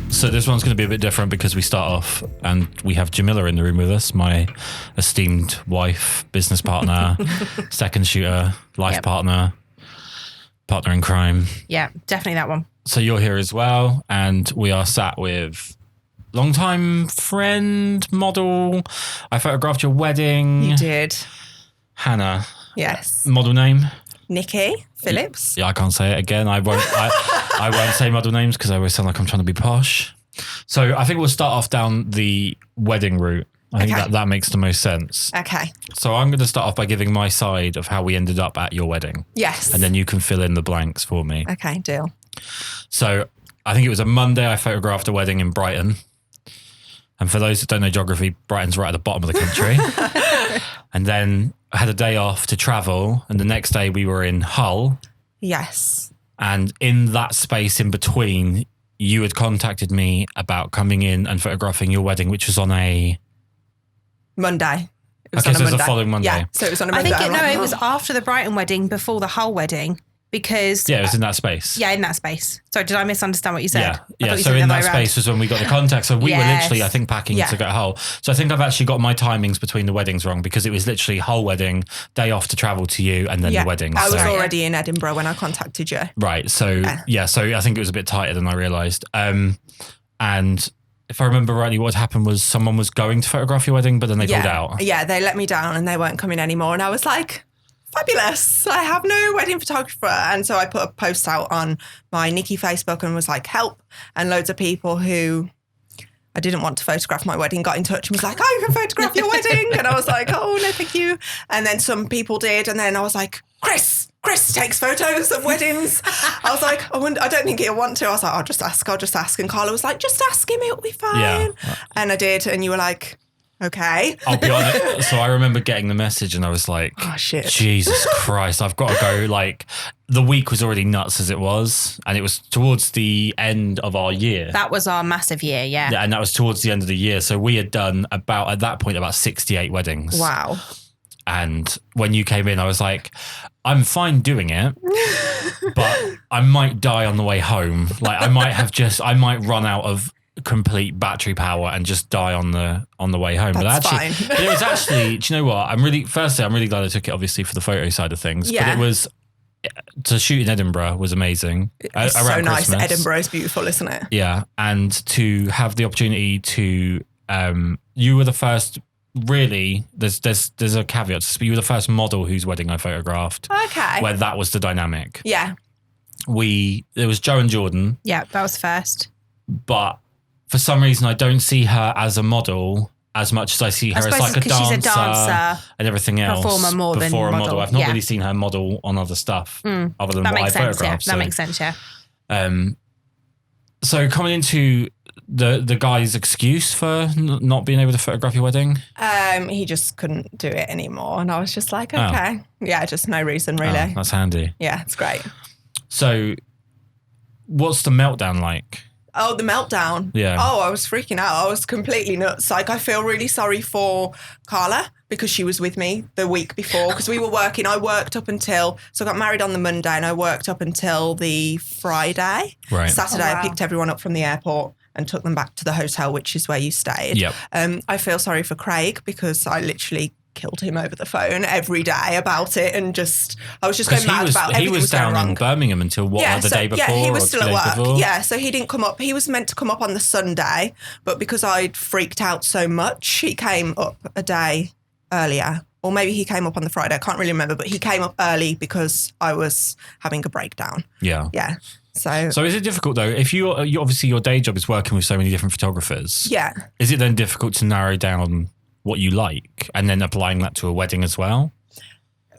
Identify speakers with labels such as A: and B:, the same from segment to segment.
A: So this one's going to be a bit different because we start off and we have Jamila in the room with us, my esteemed wife, business partner, second shooter, life partner in crime.
B: Yeah, definitely that one.
A: So you're here as well, and we are sat with longtime friend, model. I photographed your wedding.
C: You did.
A: Hannah.
C: Yes.
A: Model name?
C: Nicky. Phillips.
A: Yeah, I can't say it again. I won't say model names because I always sound like I'm trying to be posh. So I think we'll start off down the wedding route. I think that makes the most sense.
C: Okay.
A: So I'm going to start off by giving my side of how we ended up at your wedding.
C: Yes.
A: And then you can fill in the blanks for me.
C: Okay, deal.
A: So I think it was a Monday I photographed a wedding in Brighton. And for those that don't know geography, Brighton's right at the bottom of the country. And then I had a day off to travel. And the next day we were in Hull.
C: Yes.
A: And in that space in between, you had contacted me about coming in and photographing your wedding, which was on a...
C: Monday.
A: Okay, so it was the following Monday.
C: Yeah, so it was on a Monday.
B: It was after the Brighton wedding, before the Hull wedding, because...
A: Yeah, it was in that space.
B: Yeah, in that space. Sorry, did I misunderstand what you said?
A: Yeah. So in that space was when we got the contact. So we were literally, I think, packing to go to Hull. So I think I've actually got my timings between the weddings wrong because it was literally Hull wedding, day off to travel to you, and then the wedding.
C: I was already in Edinburgh when I contacted you.
A: Right. So, so I think it was a bit tighter than I realised. And if I remember rightly, what happened was someone was going to photograph your wedding, but then they pulled out.
C: Yeah, they let me down and they weren't coming anymore. And I was like... fabulous. I have no wedding photographer. And so I put a post out on my Nicky Facebook and was like, help. And loads of people who I didn't want to photograph my wedding got in touch and was like, oh, you can photograph your wedding. And I was like, oh, no, thank you. And then some people did. And then I was like, Kris takes photos of weddings. I was like, I don't think he'll want to. I was like, I'll just ask. And Karl was like, just ask him, it'll be fine. Yeah. And I did. And you were like, okay.
A: I'll be honest. So I remember getting the message and I was like,
C: oh, shit.
A: Jesus Christ, I've got to go. Like, the week was already nuts as it was. And it was towards the end of our year.
B: That was our massive year, yeah.
A: And that was towards the end of the year. So we had done at that point, about 68 weddings.
C: Wow.
A: And when you came in, I was like, I'm fine doing it, but I might die on the way home. Like, I might run out of complete battery power and just die on the way home.
C: That's
A: but actually,
C: fine.
A: It was actually, do you know what? I'm really glad I took it, obviously, for the photo side of things.
C: Yeah.
A: But it was, to shoot in Edinburgh was amazing.
C: It's so nice.
A: Christmas.
C: Edinburgh is beautiful, isn't it?
A: Yeah. And to have the opportunity to, you were the first, really, there's a caveat to this, but you were the first model whose wedding I photographed.
C: Okay.
A: Where that was the dynamic.
C: Yeah.
A: There was Joe and Jordan.
B: Yeah, that was first.
A: But for some reason, I don't see her as a model as much as I see her as like a dancer,
B: she's a dancer
A: and everything else.
B: Performer more than model.
A: I've not really seen her model on other stuff other than what I photographed.
B: Yeah. That makes sense, yeah.
A: So coming into the guy's excuse for not being able to photograph your wedding?
C: He just couldn't do it anymore. And I was just like, okay. Yeah, just no reason really.
A: Oh, that's handy.
C: Yeah, it's great.
A: So what's the meltdown like?
C: Oh, the meltdown.
A: Yeah.
C: Oh, I was freaking out. I was completely nuts. Like, I feel really sorry for Carla because she was with me the week before because we were working. I worked up until, so I got married on the Monday and I worked up until the Friday.
A: Right.
C: Saturday, I picked everyone up from the airport and took them back to the hotel, which is where you stayed.
A: Yep.
C: I feel sorry for Craig because I literally killed him over the phone every day about it and I was just going mad about everything.
A: He was down in Birmingham until the day before?
C: Yeah, he was still at work.
A: Before?
C: Yeah, so he didn't come up. He was meant to come up on the Sunday, but because I'd freaked out so much, he came up a day earlier. Or maybe he came up on the Friday. I can't really remember, but he came up early because I was having a breakdown.
A: Yeah.
C: Yeah. So
A: is it difficult though? If you obviously your day job is working with so many different photographers.
C: Yeah.
A: Is it then difficult to narrow down what you like and then applying that to a wedding as well?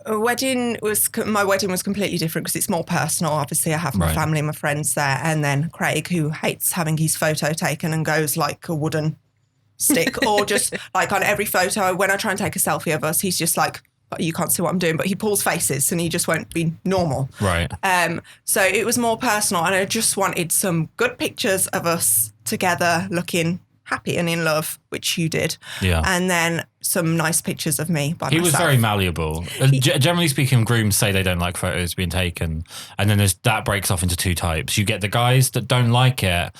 C: My wedding was completely different because it's more personal. Obviously, I have my family and my friends there. And then Craig, who hates having his photo taken and goes like a wooden stick or just like on every photo, when I try and take a selfie of us, he's just like, you can't see what I'm doing, but he pulls faces and he just won't be normal.
A: Right.
C: So it was more personal and I just wanted some good pictures of us together looking happy and in love, which you did.
A: Yeah.
C: And then some nice pictures of me by
A: He
C: myself.
A: was very malleable. Generally speaking, grooms say they don't like photos being taken. And then that breaks off into two types. You get the guys that don't like it,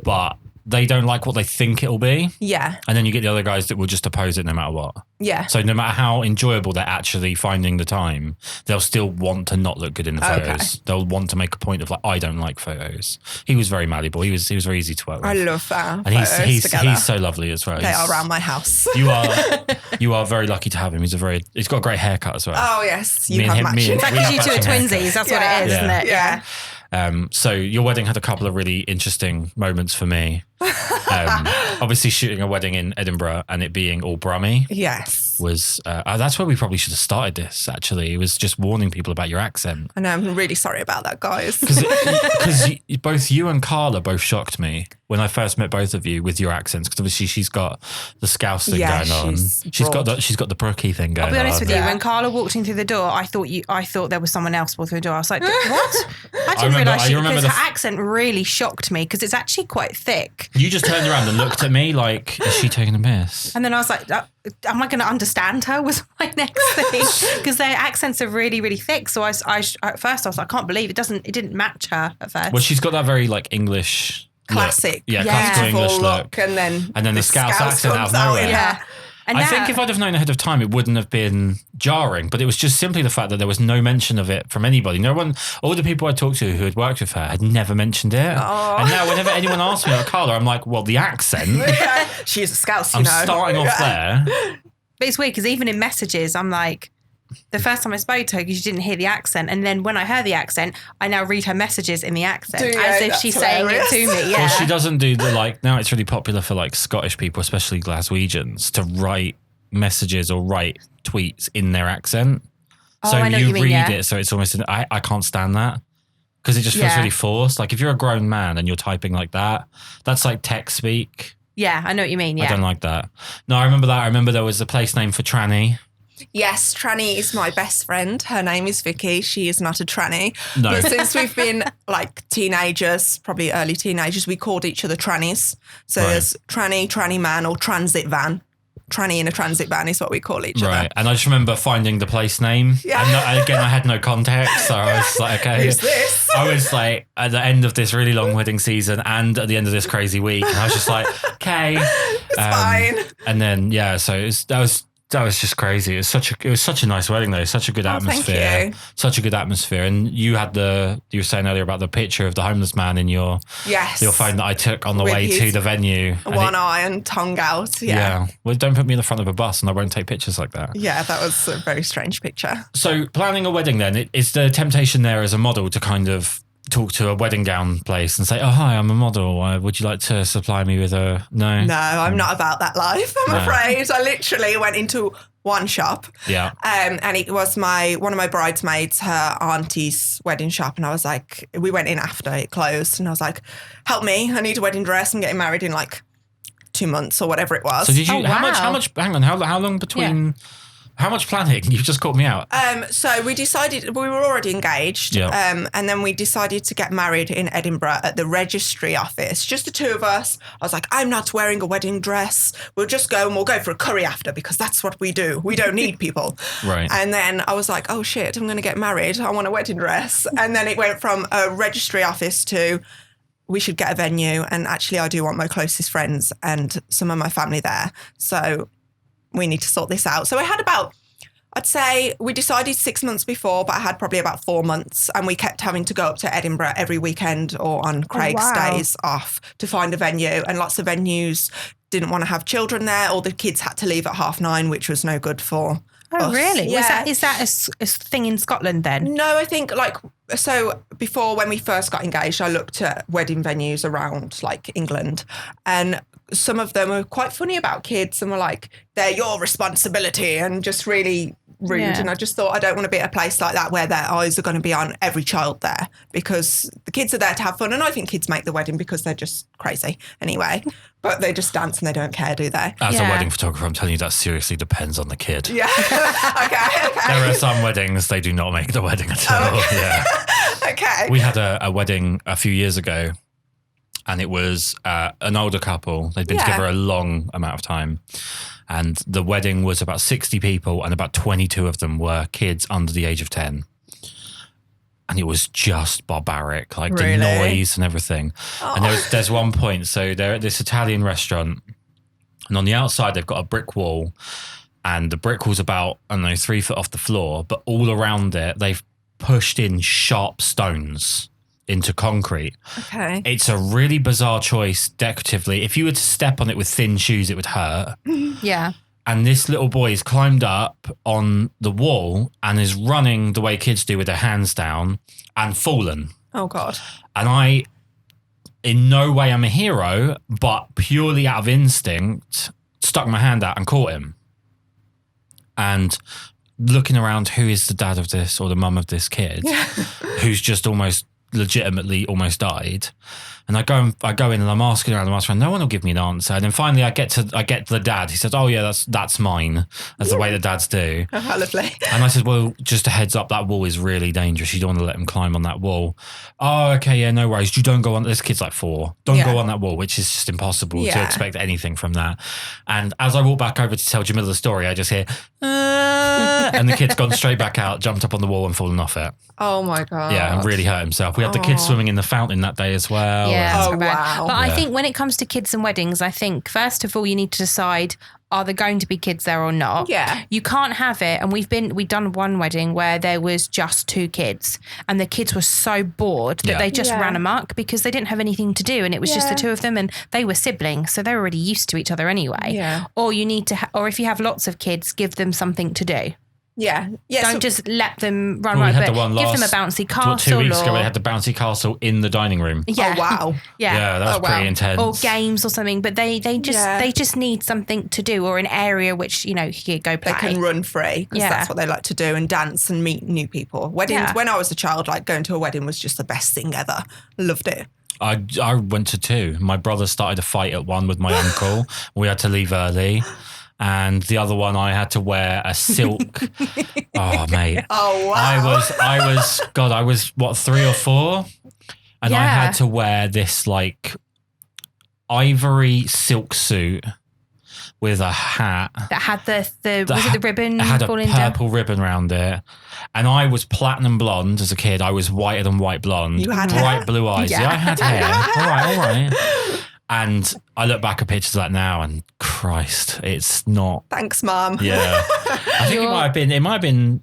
A: but they don't like what they think it'll be.
C: Yeah.
A: And then you get the other guys that will just oppose it no matter what.
C: Yeah.
A: So no matter how enjoyable they're actually finding the time, they'll still want to not look good in the photos.
C: Okay.
A: They'll want to make a point of like, I don't like photos. He was very malleable. He was very easy to work with.
C: I love that.
A: And he's so lovely as well.
C: They are around my house.
A: You are very lucky to have him. He's got a great haircut as well.
C: Oh, yes. You
A: Me and
C: have
A: him- me
C: matching.
A: and-
B: That
A: we
B: because
A: have
B: you two are
A: matching
B: twinsies. That's
C: Yeah.
B: what it is, isn't it?
C: Yeah.
A: So your wedding had a couple of really interesting moments for me. Obviously shooting a wedding in Edinburgh and it being all Brummy
C: Yes.
A: was, that's where we probably should have started this actually. It was just warning people about your accent.
C: I know, I'm really sorry about that, guys.
A: Because both you and Karl both shocked me when I first met both of you with your accents. Because obviously she's got the Scouse thing
C: Yeah,
A: going on.
C: she's broad.
A: She's got the Brookie thing going on.
B: I'll be honest with you.
C: Yeah.
B: When Carla walked in through the door, I thought there was someone else walking through the door. I was like, "What?" I didn't realise because her accent really shocked me because it's actually quite thick.
A: You just turned around and looked at me like, is she taking a piss?
B: And then I was like, "Am I going to understand her?" Was my next thing because their accents are really, really thick. So I at first I was like, "I can't believe it didn't match her at first."
A: Well, she's got that very like English
C: Classic.
A: look. Classical
C: Beautiful
A: English look.
C: And then
A: the Scouse accent out of
C: comes out
A: nowhere.
C: in her.
B: And
A: I
B: now,
A: think if I'd have known ahead of time, it wouldn't have been jarring, but it was just simply the fact that there was no mention of it from anybody. No one, all the people I talked to who had worked with her had never mentioned it.
C: Oh.
A: And now whenever anyone asks me about Karl, I'm like, well, the accent,
C: She's a Scouse,
A: I'm starting off there.
B: but it's weird because even in messages, I'm like, the first time I spoke to her, because you didn't hear the accent, and then when I heard the accent, I now read her messages in the accent
C: Do you?
B: as if
C: That's
B: she's
C: hilarious.
B: saying it to me. Yeah,
A: Well, she doesn't do the like, now it's really popular for like Scottish people, especially Glaswegians, to write messages or write tweets in their accent.
B: Oh,
A: So
B: I know
A: you
B: what you mean,
A: read
B: yeah.
A: it, so it's almost, I can't stand that. Because it just feels
B: Yeah.
A: really forced. Like if you're a grown man and you're typing like that, that's like tech speak.
B: Yeah, I know what you mean.
A: I
B: Yeah,
A: don't like that. No, I remember that. I remember there was a place name for tranny.
C: Yes, Tranny is my best friend. Her name is Vicky. She is not a tranny.
A: No.
C: But since we've been like teenagers, probably early teenagers, we called each other trannies. So
A: Right.
C: there's tranny man or transit van. Tranny in a transit van is what we call each
A: Right.
C: other.
A: And I just remember finding the place name.
C: Yeah.
A: And again, I had no context. So I was like, okay.
C: Who's this?
A: I was like, at the end of this really long wedding season and at the end of this crazy week. And I was just like, okay.
C: It's fine.
A: And then, yeah, so that was just crazy. It was such a nice wedding though. Such a good atmosphere.
C: Thank you.
A: Such a good atmosphere. And you were saying earlier about the picture of the homeless man in your
C: Yes.
A: phone that I took on the
C: With
A: way to
C: his
A: the venue. And
C: One eye and tongue out. Yeah.
A: Well, don't put me in the front of a bus and I won't take pictures like that.
C: Yeah, that was a very strange picture.
A: So planning a wedding then, is the temptation there as a model to kind of talk to a wedding gown place and say, oh, hi, I'm a model. Would you like to supply me with a... No?
C: No, I'm not about that life, I'm
A: No.
C: afraid. I literally went into one shop.
A: Yeah.
C: And it was one of my bridesmaids, her auntie's wedding shop. And I was like, we went in after it closed. And I was like, help me. I need a wedding dress. I'm getting married in like 2 months or whatever it was.
A: So did you...
B: Oh,
A: How
B: wow.
A: much... Hang on. How long between... How much planning? You've just caught me out.
C: So we decided, we were already engaged.
A: Yeah.
C: And then we decided to get married in Edinburgh at the registry office. Just the two of us. I was like, I'm not wearing a wedding dress. We'll just go and we'll go for a curry after because that's what we do. We don't need people.
A: Right.
C: And then I was like, oh shit, I'm going to get married. I want a wedding dress. And then it went from a registry office to we should get a venue. And actually I do want my closest friends and some of my family there. So we need to sort this out. So I had I'd say we decided 6 months before, but I had probably about 4 months and we kept having to go up to Edinburgh every weekend or on Craig's
B: wow.
C: days off to find a venue. And lots of venues didn't want to have children there or the kids had to leave at 9:30, which was no good for
B: Oh,
C: us.
B: really?
C: Yeah.
B: Is that a thing in Scotland then?
C: No, I think so before when we first got engaged, I looked at wedding venues around like England and some of them were quite funny about kids and were like, they're your responsibility and just really rude.
B: Yeah.
C: And I just thought I don't want to be at a place like that where their eyes are going to be on every child there because the kids are there to have fun. And I think kids make the wedding because they're just crazy anyway, but they just dance and they don't care, do they?
A: As a
B: Yeah.
A: wedding photographer, I'm telling you that seriously depends on the kid.
C: Yeah. okay.
A: There are some weddings, they do not make the wedding at all. Yeah.
C: Okay.
A: We had a wedding a few years ago and it was an older couple. They'd been together a long amount of time. And the wedding was about 60 people, and about 22 of them were kids under the age of 10. And it was just barbaric, like the noise and everything. Oh. And there's one point, so they're at this Italian restaurant, and on the outside they've got a brick wall, and the brick wall's about, I don't know, 3 foot off the floor, but all around it they've pushed in sharp stones into concrete.
C: Okay.
A: It's a really bizarre choice decoratively. If you were to step on it with thin shoes, it would hurt.
B: Yeah.
A: And this little boy has climbed up on the wall and is running the way kids do with their hands down and fallen.
C: Oh, God.
A: And I, in no way am a hero, but purely out of instinct, stuck my hand out and caught him. And looking around, who is the dad of this or the mum of this kid who's just legitimately almost died? And I go in and I'm asking around, no one will give me an answer. And then finally I get the dad. He says, oh yeah, that's mine. That's the way that dads do.
C: Oh, how lovely.
A: And I said, well, just a heads up, that wall is really dangerous. You don't want to let him climb on that wall. Oh, okay, yeah, no worries. You don't go on, this kid's like 4. Don't go on that wall, which is just impossible to expect anything from that. And as I walk back over to tell Jamila the story, I just hear, and the kid's gone straight back out, jumped up on the wall and fallen off it.
C: Oh my God.
A: Yeah, and really hurt himself. We had the kids swimming in the fountain that day as well.
B: Yeah,
C: oh, wow.
B: But I think when it comes to kids and weddings, I think first of all you need to decide, are there going to be kids there or not?
C: Yeah.
B: You can't have it. And we've done one wedding where there was just 2 kids and the kids were so bored that they just ran amok because they didn't have anything to do, and it was just the 2 of them, and they were siblings, so they were already used to each other anyway.
C: Yeah.
B: Or you need to, or if you have lots of kids, give them something to do.
C: Yeah.
B: Don't just let them run
A: but
B: give them a bouncy castle.
A: 2 weeks ago, they had the bouncy castle in the dining room.
B: Yeah.
C: Oh, wow.
A: Yeah, that was pretty intense.
B: Or games or something, but they just need something to do, or an area which, you could go play.
C: They can run free because that's what they like to do, and dance and meet new people. Weddings, when I was a child, like going to a wedding was just the best thing ever. Loved it.
A: I went to 2. My brother started a fight at one with my uncle. We had to leave early. And the other one, I had to wear a silk. Oh, mate.
C: Oh, wow.
A: I was what, 3 or 4? And I had to wear this like ivory silk suit with a hat.
B: That had was it the ribbon?
A: It had a
B: falling
A: purple
B: down?
A: ribbon around it. And I was platinum blonde as a kid. I was whiter than white blonde.
C: You had
A: bright
C: hair?
A: blue eyes. Yeah, I had hair. All right. And I look back at pictures of that now, and Christ, it's not.
C: Thanks, Mum.
A: Yeah, I think it might have been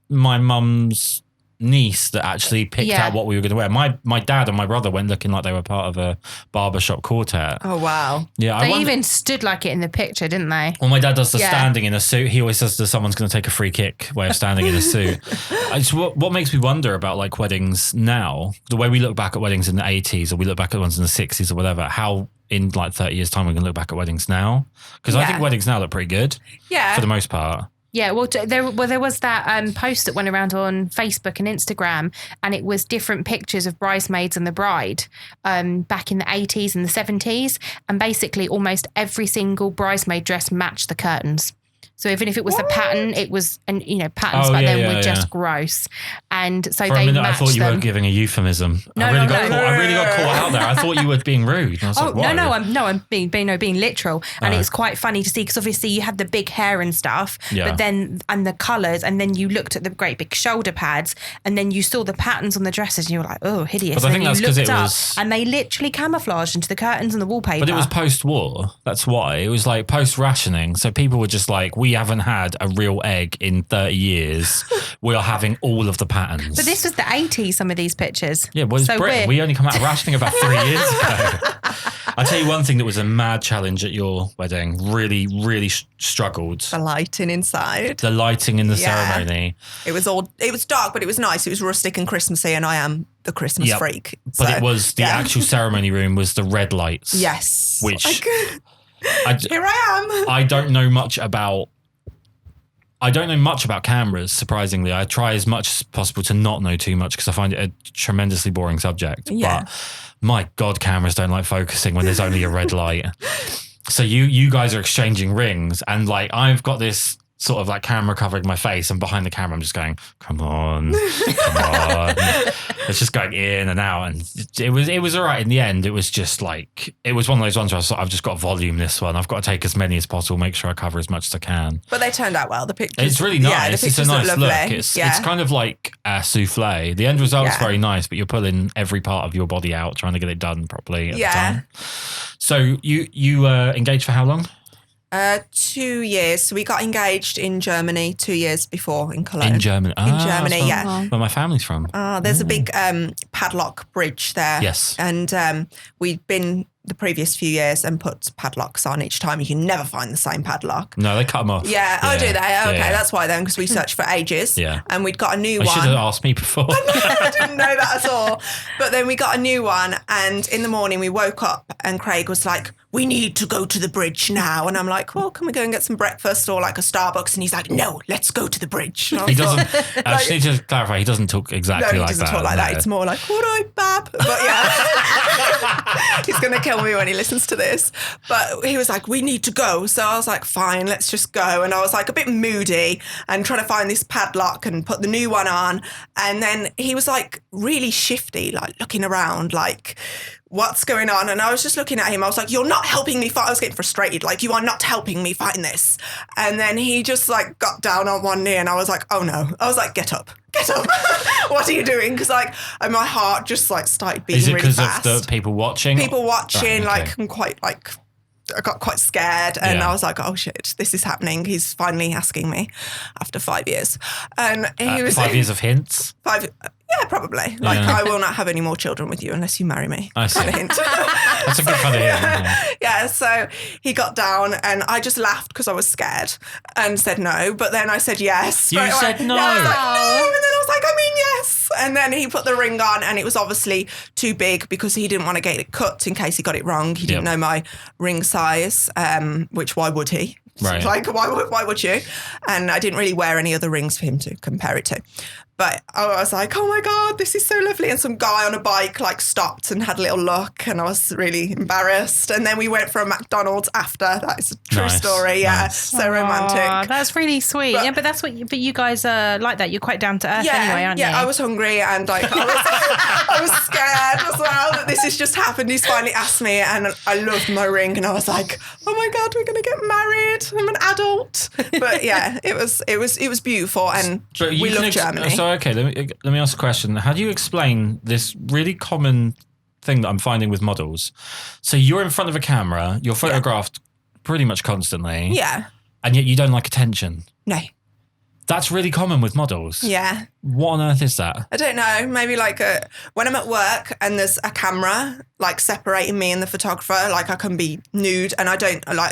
A: my mum's niece that actually picked out what we were going to wear. My dad and my brother went looking like they were part of a barbershop quartet.
C: Oh wow!
A: Yeah,
B: they even stood like it in the picture, didn't they?
A: Well, my dad does the standing in a suit. He always does the someone's going to take a free kick way of standing in a suit. It's what makes me wonder about like weddings now, the way we look back at weddings in the 80s, or we look back at ones in the 60s or whatever, how in like 30 years time we can look back at weddings now, because I think weddings now look pretty good for the most part.
B: Yeah, well, there was that post that went around on Facebook and Instagram, and it was different pictures of bridesmaids and the bride back in the 80s and the 70s, and basically almost every single bridesmaid dress matched the curtains. So even if it was a pattern, it was, and patterns back then were just gross. And so
A: for a minute, I thought you were giving a euphemism. I really got caught out there. I thought you were being rude. I was like, what?
B: I'm being literal. And it's quite funny to see, because obviously you had the big hair and stuff, but then, and the colours, and then you looked at the great big shoulder pads, and then you saw the patterns on the dresses, and you were like, oh, hideous.
A: But I think that's because it was,
B: and they literally camouflaged into the curtains and the wallpaper.
A: But it was post-war. That's why. It was like post-rationing. So people were just like, we haven't had a real egg in 30 years. We are having all of the patterns.
B: But this was the 80s, some of these pictures.
A: Yeah, well, it's Britain. We only come out of rationing about 3 years ago. I'll tell you one thing that was a mad challenge at your wedding. Really, really struggled.
C: The lighting inside.
A: The lighting in the ceremony.
C: It was dark, but it was nice. It was rustic and Christmassy, and I am the Christmas freak.
A: But it was the actual ceremony room was the red lights.
C: Yes.
A: Which
C: here I am.
A: I don't know much about cameras, surprisingly. I try as much as possible to not know too much because I find it a tremendously boring subject. Yeah. But my God, cameras don't like focusing when there's only a red light. So you guys are exchanging rings, and like I've got this sort of like camera covering my face, and behind the camera I'm just going, come on. It's just going in and out, and it was all right in the end. It was just like, it was one of those ones where I was like, I've just got to volume this one. I've got to take as many as possible, make sure I cover as much as I can.
C: But they turned out well. The pictures,
A: it's really nice.
C: Yeah, the
A: it's a
C: pictures
A: nice
C: look
A: look.
C: lovely.
A: It's kind of like a souffle. The end result's very nice, but you're pulling every part of your body out, trying to get it done properly at the time. So you engaged for how long?
C: 2 years. So we got engaged in Germany 2 years before in Cologne.
A: In Germany?
C: In Germany, yeah.
A: Where my family's from.
C: There's a big padlock bridge there.
A: Yes.
C: And we'd been the previous few years and put padlocks on each time. You can never find the same padlock.
A: No, they cut them off.
C: Yeah. Oh, do they? Okay, that's why then, because we searched for ages.
A: Yeah.
C: And we'd got a new
A: You
C: one.
A: should have asked me before.
C: I didn't know that at all. But then we got a new one, and in the morning we woke up and Craig was like, we need to go to the bridge now. And I'm like, well, can we go and get some breakfast or like a Starbucks? And he's like, no, let's go to the bridge.
A: He doesn't, I just need to clarify, he doesn't talk exactly like that.
C: No, he doesn't talk like that. It's more like, all right, Bab. But yeah, he's going to kill me when he listens to this. But he was like, we need to go. So I was like, fine, let's just go. And I was like a bit moody and trying to find this padlock and put the new one on. And then he was like really shifty, like looking around, like, what's going on? And I was just looking at him. I was like, you're not helping me fight. I was getting frustrated. Like, you are not helping me fight this. And then he just like got down on one knee and I was like, oh no. I was like, get up. What are you doing? Because like my heart just like started beating really fast. Is it because
A: of the people watching?
C: People watching, like I'm quite like, I got quite scared and I was like, oh shit, this is happening. He's finally asking me after 5 years. And he was
A: 5 years of hints?
C: Yeah, probably. Like, I will not have any more children with you unless you marry me.
A: I see.
C: Kind of hint.
A: That's a good kind of hint.
C: Yeah, so he got down and I just laughed because I was scared and said no. But then I said yes.
A: You said no?
C: Yeah, I was like, no. And then I was like, I mean, yes. And then he put the ring on and it was obviously too big because he didn't want to get it cut in case he got it wrong. He didn't know my ring size, which why would he?
A: Right.
C: Like, why would you? And I didn't really wear any other rings for him to compare it to. But I was like, oh my God, this is so lovely. And some guy on a bike like stopped and had a little look and I was really embarrassed. And then we went for a McDonald's after. That is a true story. Yeah. Nice. So romantic.
B: That's really sweet. But that's what you guys are like that. You're quite down to earth anyway, aren't you?
C: Yeah, I was hungry and like I was scared as well that this has just happened. He's finally asked me and I loved my ring and I was like, oh my God, we're going to get married. I'm an adult. But yeah, it was beautiful and we love Germany.
A: So okay, let me ask a question. How do you explain this really common thing that I'm finding with models? So you're in front of a camera, you're photographed pretty much constantly.
C: Yeah.
A: And yet you don't like attention.
C: No.
A: That's really common with models.
C: Yeah.
A: What on earth is that?
C: I don't know. Maybe like when I'm at work and there's a camera like separating me and the photographer, like I can be nude and I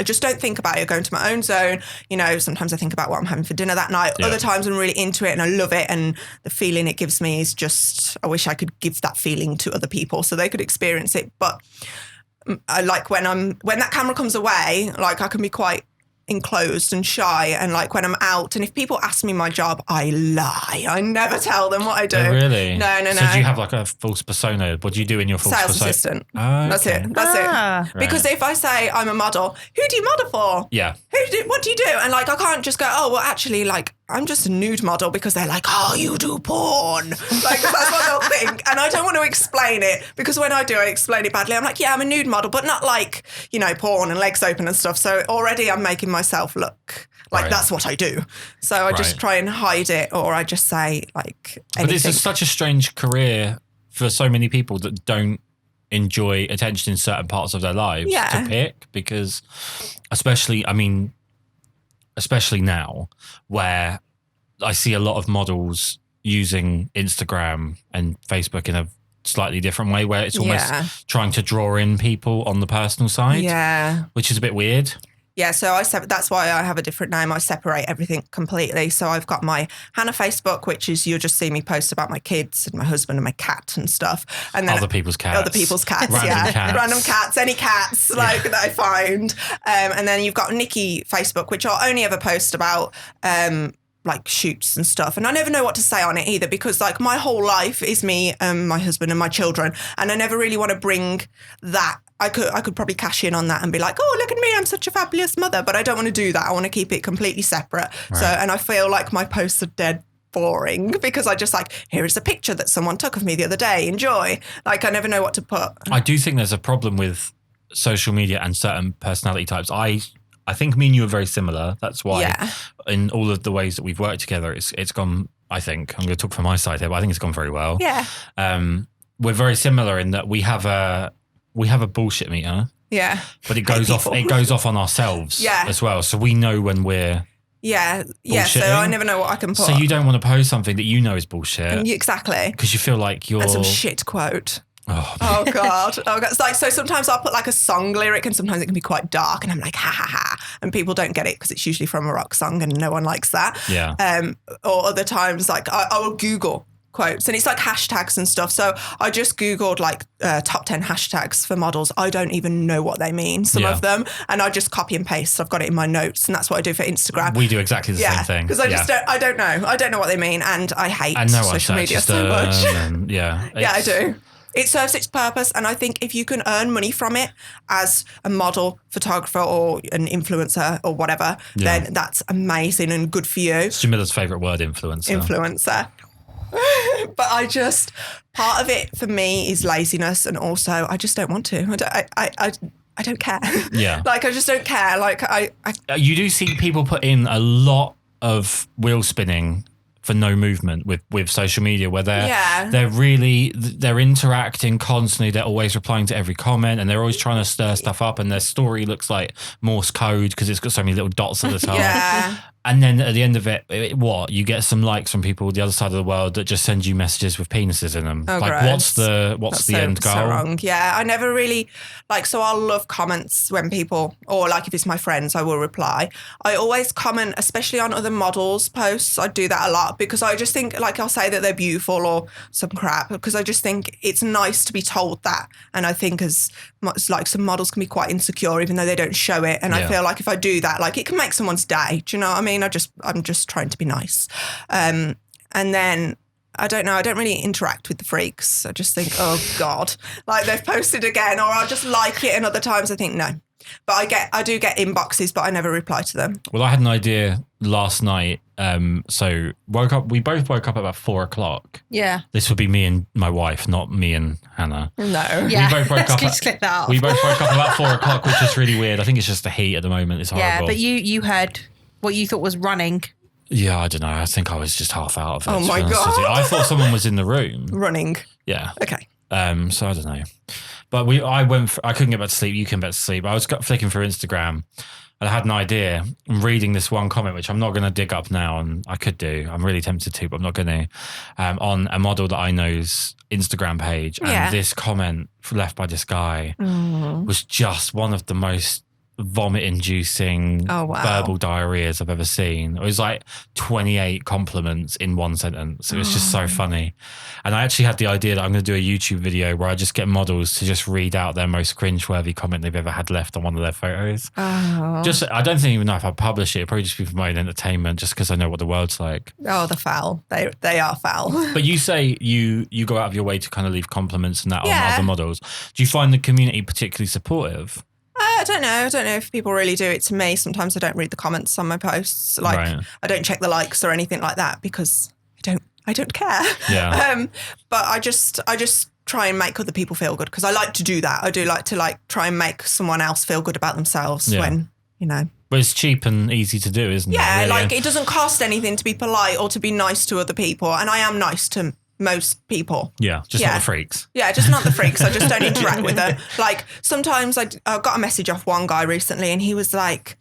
C: just don't think about it. I go into my own zone. You know, sometimes I think about what I'm having for dinner that night. Yeah. Other times I'm really into it and I love it. And the feeling it gives me is just, I wish I could give that feeling to other people so they could experience it. But I like when that camera comes away, like I can be quite enclosed and shy and like when I'm out and if people ask me my job I lie. I never tell them what I do.
A: Oh, really?
C: No.
A: So do you have like a false persona? What do you do in your false
C: sales
A: persona?
C: assistant.
A: Oh,
C: that's
A: okay.
C: it right. Because if I say I'm a model, who do you model for?
A: Yeah.
C: What do you do? And like I can't just go, oh well actually like I'm just a nude model because they're like, oh, you do porn. Like, that's what they'll think. And I don't want to explain it because when I do, I explain it badly. I'm like, yeah, I'm a nude model, but not like, you know, porn and legs open and stuff. So already I'm making myself look like that's what I do. So I just try and hide it or I just say like anything.
A: But this is such a strange career for so many people that don't enjoy attention in certain parts of their lives to pick because especially now where I see a lot of models using Instagram and Facebook in a slightly different way where it's almost trying to draw in people on the personal side. Yeah. Which is a bit weird.
C: Yeah, so that's why I have a different name. I separate everything completely. So I've got my Hannah Facebook, which is you'll just see me post about my kids and my husband and my cat and stuff. And then
A: other people's cats.
C: Random cats, any cats that I find. And then you've got Nicky Facebook, which I'll only ever post about like shoots and stuff. And I never know what to say on it either because like my whole life is me and my husband and my children. And I never really want to bring that I could probably cash in on that and be like, oh, look at me, I'm such a fabulous mother. But I don't want to do that. I want to keep it completely separate.
A: Right.
C: So, and I feel like my posts are dead boring because I just like, here is a picture that someone took of me the other day. Enjoy. Like, I never know what to put.
A: I do think there's a problem with social media and certain personality types. I think me and you are very similar. That's why in all of the ways that we've worked together, it's gone, I think, I'm going to talk from my side here, but I think it's gone very well.
C: Yeah.
A: We're very similar in that we have a bullshit meter.
C: Yeah.
A: But it goes off on ourselves as well. So we know when we're
C: so I never know what I can put.
A: So you don't want to post something that you know is bullshit.
C: Exactly.
A: Because you feel like you're...
C: And some shit quote.
A: Oh
C: God. It's like, so sometimes I'll put like a song lyric and sometimes it can be quite dark and I'm like, ha ha ha. And people don't get it because it's usually from a rock song and no one likes that.
A: Yeah.
C: Or other times like I will Google quotes and it's like hashtags and stuff. So I just Googled like top 10 hashtags for models. I don't even know what they mean, some of them. And I just copy and paste. I've got it in my notes and that's what I do for Instagram.
A: We do exactly the same thing.
C: Because I don't know. I don't know what they mean and I hate social media so much. I do. It serves its purpose. And I think if you can earn money from it as a model, photographer or an influencer or whatever, then that's amazing and good for you.
A: Jamila's favourite word, influencer.
C: But part of it for me is laziness and also I just don't want to. I don't care.
A: Yeah.
C: Like I just don't care. Like
A: you do see people put in a lot of wheel spinning for no movement with social media where they're interacting constantly. They're always replying to every comment and they're always trying to stir stuff up and their story looks like Morse code because it's got so many little dots at the top.
C: Yeah.
A: And then at the end of it, you get some likes from people the other side of the world that just send you messages with penises in them.
C: Oh,
A: like,
C: gross.
A: what's the end goal?
C: So wrong. Yeah, I never really so I'll love comments when people, or like if it's my friends, I will reply. I always comment, especially on other models' posts. I do that a lot because I just think like I'll say that they're beautiful or some crap because I just think it's nice to be told that. And I think as like some models can be quite insecure even though they don't show it. And I feel like if I do that, like it can make someone's day. Do you know what I mean? I'm just trying to be nice. And then I don't know, I don't really interact with the freaks. I just think, oh God, like they've posted again, or I'll just like it and other times I think no. But I do get inboxes, but I never reply to them.
A: Well, I had an idea last night. So we both woke up at about 4:00.
B: Yeah.
A: This would be me and my wife, not me and Hannah.
C: No.
B: Yeah.
A: We both woke up.
B: Just click that off.
A: We both woke up about 4:00, which is really weird. I think it's just the heat at the moment. It's horrible.
B: Yeah, but you heard what you thought was running.
A: Yeah, I don't know. I think I was just half out of it.
C: Oh my God.
A: I thought someone was in the room.
C: Running.
A: Yeah.
C: Okay.
A: So I don't know. But I couldn't get back to sleep. You came back to sleep. I was flicking through Instagram and I had an idea. I'm reading this one comment, which I'm not going to dig up now, and I could do. I'm really tempted to, but I'm not going to. On a model that I know's Instagram page. And this comment left by this guy was just one of the most vomit-inducing verbal diarrheas I've ever seen. It was like 28 compliments in one sentence. It was just so funny. And I actually had the idea that I'm going to do a YouTube video where I just get models to just read out their most cringe-worthy comment they've ever had left on one of their photos. I don't even know if I publish it. It'll probably just be for my own entertainment, just because I know what the world's like.
C: Oh, they're foul. They are foul.
A: But you say you go out of your way to kind of leave compliments and that on other models. Do you find the community particularly supportive?
C: I don't know. I don't know if people really do it to me. Sometimes I don't read the comments on my posts. Like I don't check the likes or anything like that because I don't care.
A: Yeah.
C: But I just try and make other people feel good because I like to do that. I do like to try and make someone else feel good about themselves when, you know.
A: But it's cheap and easy to do, isn't it?
C: Yeah,
A: really?
C: like it doesn't cost anything to be polite or to be nice to other people. And I am nice to most people.
A: Yeah, just not the freaks.
C: Yeah, just not the freaks. I just don't interact with them. Like sometimes I got a message off one guy recently and he was like,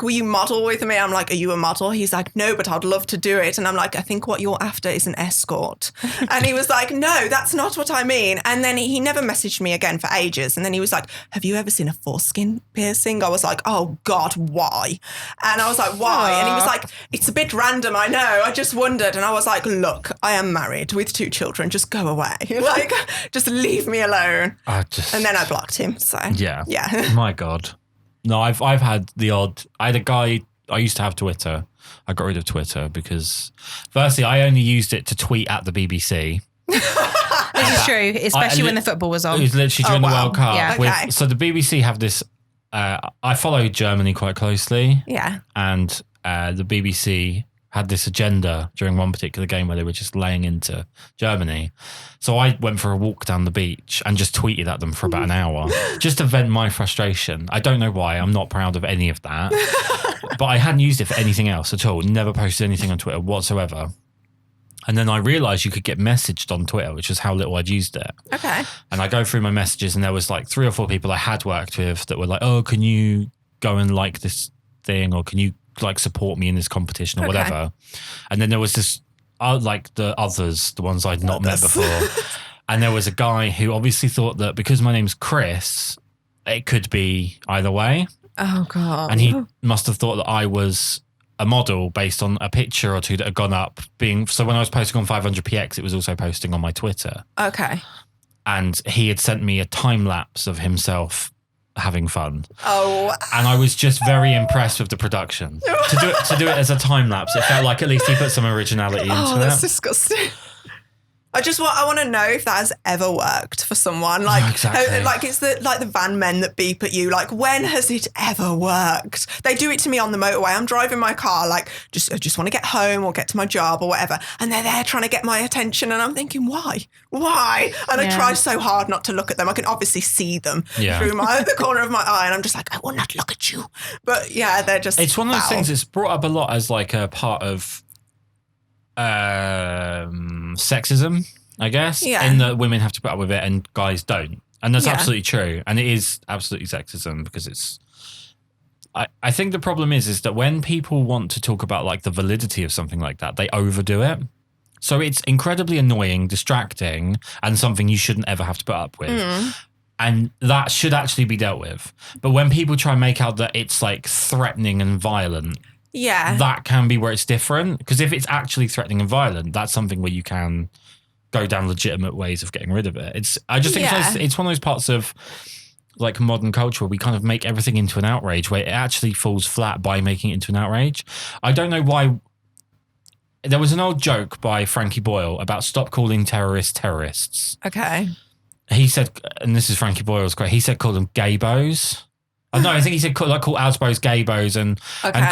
C: will you model with me? I'm like, are you a model? He's like, no, but I'd love to do it. And I'm like, I think what you're after is an escort. And he was like, no, that's not what I mean. And then he never messaged me again for ages. And then he was like, have you ever seen a foreskin piercing? I was like, oh God, why? And I was like, why? And he was like, it's a bit random, I know. I just wondered. And I was like, look, I am married with 2 children. Just go away. Like, just leave me alone. And then I blocked him. So yeah.
A: My God. No, I've had the odd. I had a guy. I used to have Twitter. I got rid of Twitter because, firstly, I only used it to tweet at the BBC.
B: This is true, especially when the football was on.
A: It was literally during the World Cup.
B: Yeah.
C: Okay.
A: So the BBC have this. I follow Germany quite closely.
C: Yeah.
A: And the BBC had this agenda during one particular game where they were just laying into Germany. So I went for a walk down the beach and just tweeted at them for about an hour just to vent my frustration. I don't know why. I'm not proud of any of that. But I hadn't used it for anything else at all. Never posted anything on Twitter whatsoever. And then I realised you could get messaged on Twitter, which is how little I'd used it.
C: Okay.
A: And I go through my messages and there was like 3 or 4 people I had worked with that were like, oh, can you go and like this thing? Or can you like support me in this competition or whatever? And then there was this, like the others, the ones I'd not met before. And there was a guy who obviously thought that because my name's Kris, it could be either way.
C: Oh, God.
A: And he must have thought that I was a model based on a picture or two that had gone up so when I was posting on 500px, it was also posting on my Twitter.
C: Okay.
A: And he had sent me a time lapse of himself having fun.
C: Oh.
A: And I was just very impressed with the production. To do it as a time lapse, it felt like at least he put some originality into it.
C: Oh, that's disgusting. I want to know if that has ever worked for someone. Like,
A: exactly.
C: Like it's the van men that beep at you. Like, when has it ever worked? They do it to me on the motorway. I'm driving my car, like, I just want to get home or get to my job or whatever. And they're there trying to get my attention. And I'm thinking, why? And I try so hard not to look at them. I can obviously see them through the corner of my eye. And I'm just like, I will not look at you. But yeah, they're just
A: It's one of those things that's brought up a lot as like a part of sexism, I guess, in that women have to put up with it and guys don't. And that's absolutely true. And it is absolutely sexism because it's, I think the problem is that when people want to talk about like the validity of something like that, they overdo it. So it's incredibly annoying, distracting, and something you shouldn't ever have to put up with. And that should actually be dealt with. But when people try and make out that it's like threatening and violent, that can be where it's different. Because if it's actually threatening and violent, that's something where you can go down legitimate ways of getting rid of it. I just think it's one of those parts of like modern culture where we kind of make everything into an outrage where it actually falls flat by making it into an outrage. I don't know why. There was an old joke by Frankie Boyle about stop calling terrorists.
C: Okay.
A: He said, and this is Frankie Boyle's quote, he said call them gaybos. No, I think he said call Alsbos gaybos and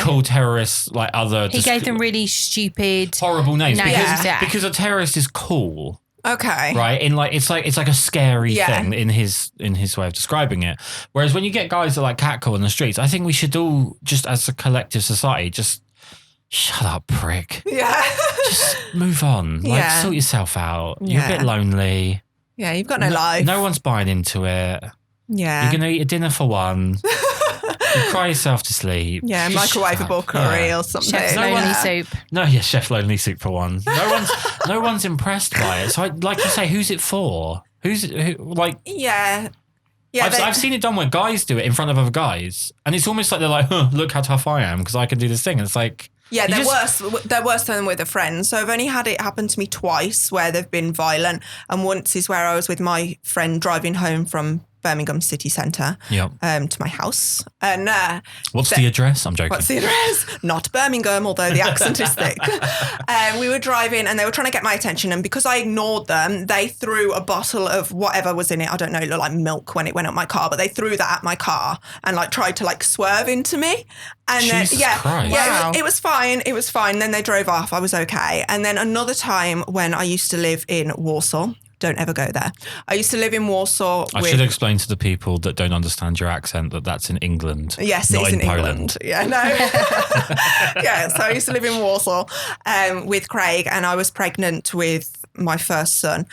A: call terrorists like other.
B: He gave them really stupid,
A: horrible names because a terrorist is cool.
C: Okay.
A: Right. In like it's like a scary thing in his way of describing it. Whereas when you get guys that like catcall in the streets, I think we should all just as a collective society just shut up, prick.
C: Yeah.
A: Just move on. Like sort yourself out. You're a bit lonely.
C: Yeah, you've got no life.
A: No one's buying into it.
C: Yeah.
A: You're going to eat a dinner for one. You cry yourself to sleep.
C: Yeah, microwavable curry or something.
B: Chef's lonely soup.
A: No, Chef Lonely Soup for one. No one's impressed by it. So, like you say, who's it for? Like?
C: Yeah.
A: I've seen it done where guys do it in front of other guys, and it's almost like they're like, huh, "Look how tough I am because I can do this thing." And it's like,
C: yeah, they're worse than with a friend. So I've only had it happen to me twice where they've been violent, and once is where I was with my friend driving home from Birmingham city centre to my house. And
A: what's the address? I'm joking.
C: What's the address? Not Birmingham, although the accent is thick. We were driving and they were trying to get my attention. And because I ignored them, they threw a bottle of whatever was in it. I don't know, it looked like milk when it went up my car, but they threw that at my car and like tried to like swerve into me. And then,
A: Christ.
C: it was fine. It was fine. Then they drove off. I was okay. And then another time when I used to live in Warsaw. Don't ever go there. I used to live in Warsaw.
A: I should explain to the people that don't understand your accent that that's in England.
C: Yes,
A: not
C: it's in
A: Poland.
C: England. Yeah, no. Yeah, so I used to live in Warsaw with Craig, and I was pregnant with my first son.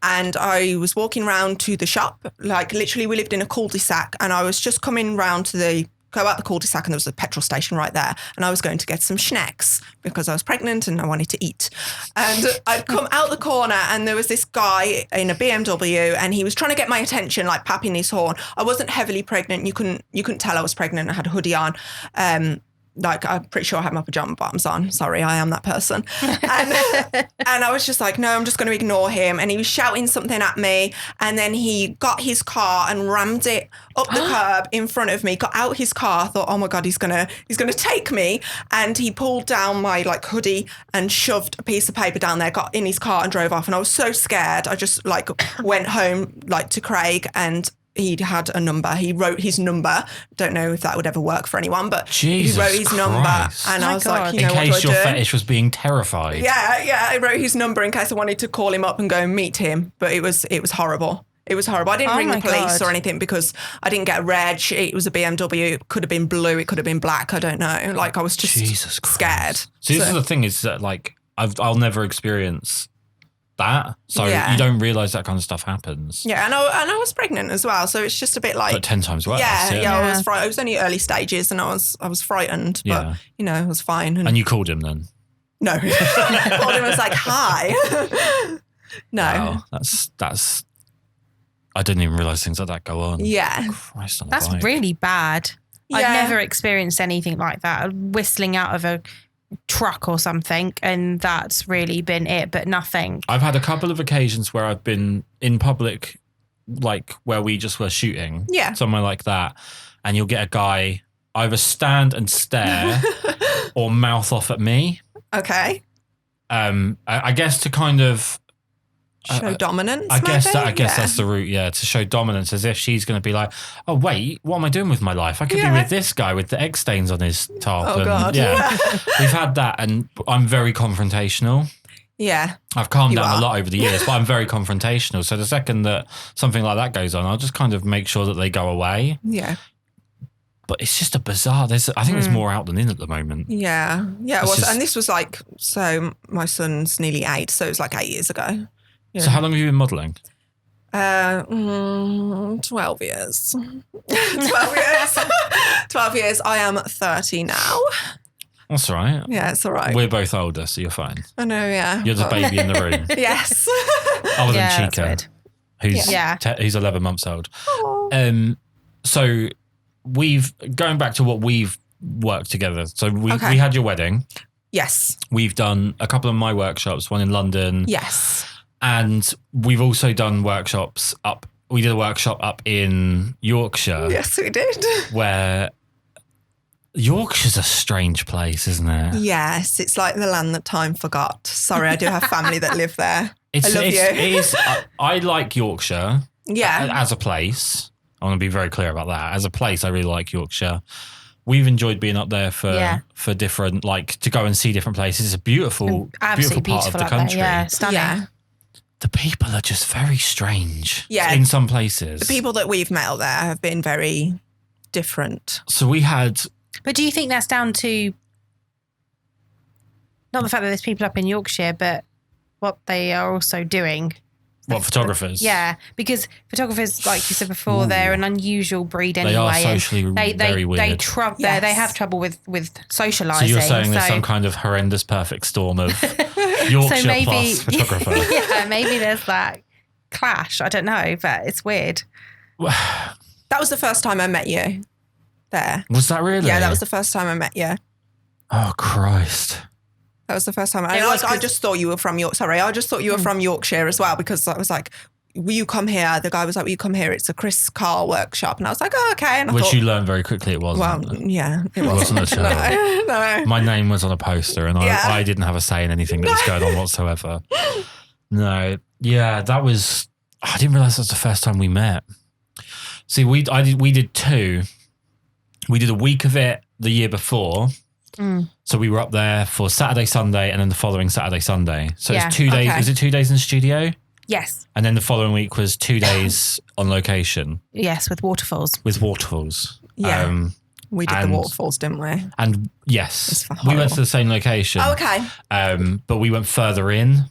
C: And I was walking around to the shop, like literally we lived in a cul-de-sac, and I was just coming round to go out the cul-de-sac and there was a petrol station right there. And I was going to get some snacks because I was pregnant and I wanted to eat. And I'd come out the corner and there was this guy in a BMW and he was trying to get my attention, like papping his horn. I wasn't heavily pregnant. You couldn't tell I was pregnant. I had a hoodie on. like, I'm pretty sure I had my pajama bottoms on. Sorry, I am that person. And I was just like, no, I'm just going to ignore him. And he was shouting something at me. And then he got his car and rammed it up the curb in front of me, got out his car. I thought, oh my God, he's going to take me. And he pulled down my like hoodie and shoved a piece of paper down there, got in his car and drove off. And I was so scared. I just like went home like to Craig, and he had a number. He wrote his number. Don't know if that would ever work for anyone, but
A: Jesus
C: he wrote his
A: Christ.
C: number. And I was like, you know, what do I do?
A: In case your fetish was being terrified.
C: Yeah. I wrote his number in case I wanted to call him up and go and meet him. But it was horrible. It was horrible. I didn't ring the police or anything because I didn't get a reg. It was a BMW. It could have been blue. It could have been black. I don't know. Like, I was just scared.
A: So this is the thing, is that like I'll never experience that. So you don't realise that kind of stuff happens.
C: Yeah, and I was pregnant as well. So it's just a bit like...
A: But 10 times worse.
C: Yeah. I was frightened. It was only early stages and I was frightened. But, you know, I was fine.
A: And you called him then?
C: No. I called him and was like, hi. No.
A: Wow, that's... I didn't even realise things like that go on.
C: Yeah.
A: Christ on a
B: That's
A: bike.
B: really bad.
C: Yeah.
B: I've never experienced anything like that. Whistling out of a truck or something, and that's really been it, but nothing.
A: I've had a couple of occasions where I've been in public, like where we just were shooting, somewhere like that, and you'll get a guy either stand and stare or mouth off at me.
C: Okay.
A: I guess to kind of
C: show dominance.
A: I guess that's the route, to show dominance, as if she's going to be like, oh wait, what am I doing with my life? I could be with this guy with the egg stains on his top.
C: Oh God.
A: Yeah, we've had that, and I'm very confrontational.
C: Yeah.
A: I've calmed down a lot over the years, but I'm very confrontational. So the second that something like that goes on, I'll just kind of make sure that they go away.
C: Yeah.
A: But it's just a bizarre. I think there's more out than in at the moment.
C: Yeah. Yeah. It was, and this was like, so my son's nearly 8, so it was like 8 years ago. Yeah.
A: So how long have you been modelling?
C: 12 years. 12 years. 12 years. I am 30 now.
A: That's all right.
C: Yeah, it's all right.
A: We're both older, so you're fine.
C: I know, yeah.
A: You're the baby in the room.
C: Yes.
A: Other than Chica, who's 11 months old. So going back to what we've worked together. So we had your wedding.
C: Yes.
A: We've done a couple of my workshops, one in London.
C: Yes.
A: And we've also done workshops we did a workshop up in Yorkshire.
C: Yes, we did.
A: Where Yorkshire's a strange place, isn't it?
C: Yes, it's like the land that time forgot. Sorry, I do have family that live there. I love you.
A: It is. I like Yorkshire.
C: Yeah.
A: As a place. I want to be very clear about that. As a place, I really like Yorkshire. We've enjoyed being up there for different, like, to go and see different places. It's a beautiful part of the country.
B: Yeah, stunning.
C: Yeah.
A: The people are just very strange.
C: Yeah.
A: In some places.
C: The people that we've met out there have been very different.
A: So we had...
B: But do you think that's down to not the fact that there's people up in Yorkshire, but what they are also doing?
A: What, photographers?
B: Yeah, because photographers, like you said before, they're an unusual breed anyway.
A: They are socially very weird.
B: They have trouble with socialising.
A: So you're saying there's some kind of horrendous perfect storm of Yorkshire plus photographer.
B: Yeah, maybe there's that clash. I don't know, but it's weird.
C: That was the first time I met you there.
A: Was that really?
C: Yeah, that was the first time I met you.
A: Oh, Christ.
C: That was the first time. I just thought you were from York. Sorry, I just thought you were from Yorkshire as well, because I was like, will you come here? The guy was like, will you come here? It's a Kris Karl workshop. And I was like, oh, okay. And
A: Which you learned very quickly it wasn't.
C: Well, yeah.
A: It wasn't at all.
C: No.
A: My name was on a poster and I didn't have a say in anything that was going on whatsoever. No. Yeah, that was... I didn't realise that was the first time we met. See, we did 2. We did a week of it the year before. So we were up there for Saturday, Sunday, and then the following Saturday, Sunday. So it's 2 days. Okay. Was it 2 days in the studio?
B: Yes.
A: And then the following week was 2 days on location.
B: Yes, with waterfalls.
C: Yeah. We did the waterfalls, didn't we?
A: And yes, we went to the same location.
C: Oh, okay.
A: But we went further in,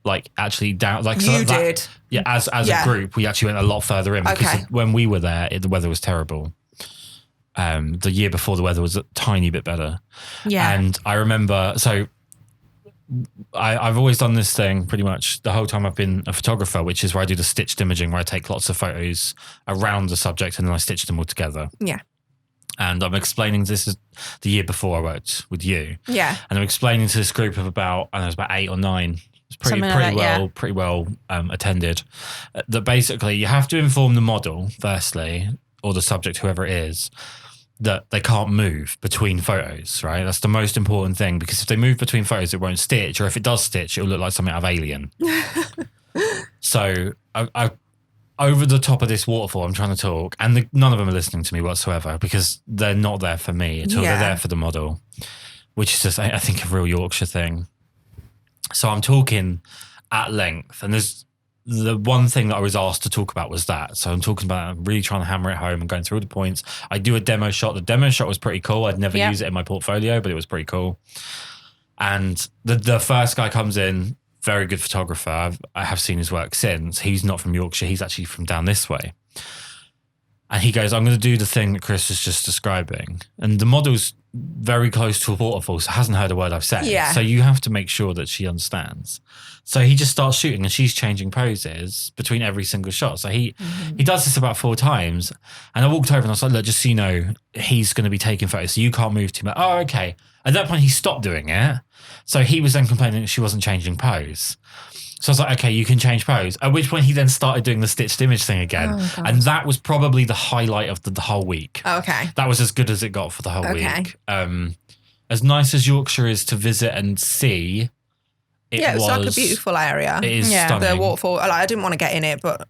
A: like actually down. Like
C: you did.
A: Yeah, as a group, we actually went a lot further in because when we were there, the weather was terrible. The year before, the weather was a tiny bit better. Yeah. And I remember, so I've always done this thing pretty much the whole time I've been a photographer, which is where I do the stitched imaging, where I take lots of photos around the subject and then I stitch them all together.
C: Yeah.
A: And I'm explaining, this is the year before I worked with you.
C: Yeah.
A: And I'm explaining to this group of about, I don't know, it was about 8 or 9. It's pretty well attended. That basically you have to inform the model, firstly, or the subject, whoever it is, that they can't move between photos, right? That's the most important thing, because if they move between photos, it won't stitch, or if it does stitch, it'll look like something out of Alien. So I over the top of this waterfall, I'm trying to talk, and none of them are listening to me whatsoever, because they're not there for me at all. They're there for the model, which is just, I think, a real Yorkshire thing. So I'm talking at length, and there's the one thing that I was asked to talk about was that. So I'm talking about, I'm really trying to hammer it home and going through all the points. I do a demo shot. The demo shot was pretty cool. I'd never use it in my portfolio, but it was pretty cool. And the first guy comes in, very good photographer. I have seen his work since. He's not from Yorkshire. He's actually from down this way. And he goes, I'm going to do the thing that Kris was just describing. And the model's very close to a waterfall, so hasn't heard a word I've said.
C: Yeah.
A: So you have to make sure that she understands. So he just starts shooting, and she's changing poses between every single shot. So he does this about 4 times. And I walked over and I was like, look, just so you know, he's going to be taking photos, so you can't move too much. Oh, okay. At that point, he stopped doing it. So he was then complaining that she wasn't changing pose. So I was like, okay, you can change pose. At which point he then started doing the stitched image thing again.
C: Oh,
A: and that was probably the highlight of the whole week.
C: Okay.
A: That was as good as it got for the whole week. As nice as Yorkshire is to visit and see,
C: it's like a beautiful area.
A: It is stunning.
C: The waterfall, like, I didn't want to get in it, but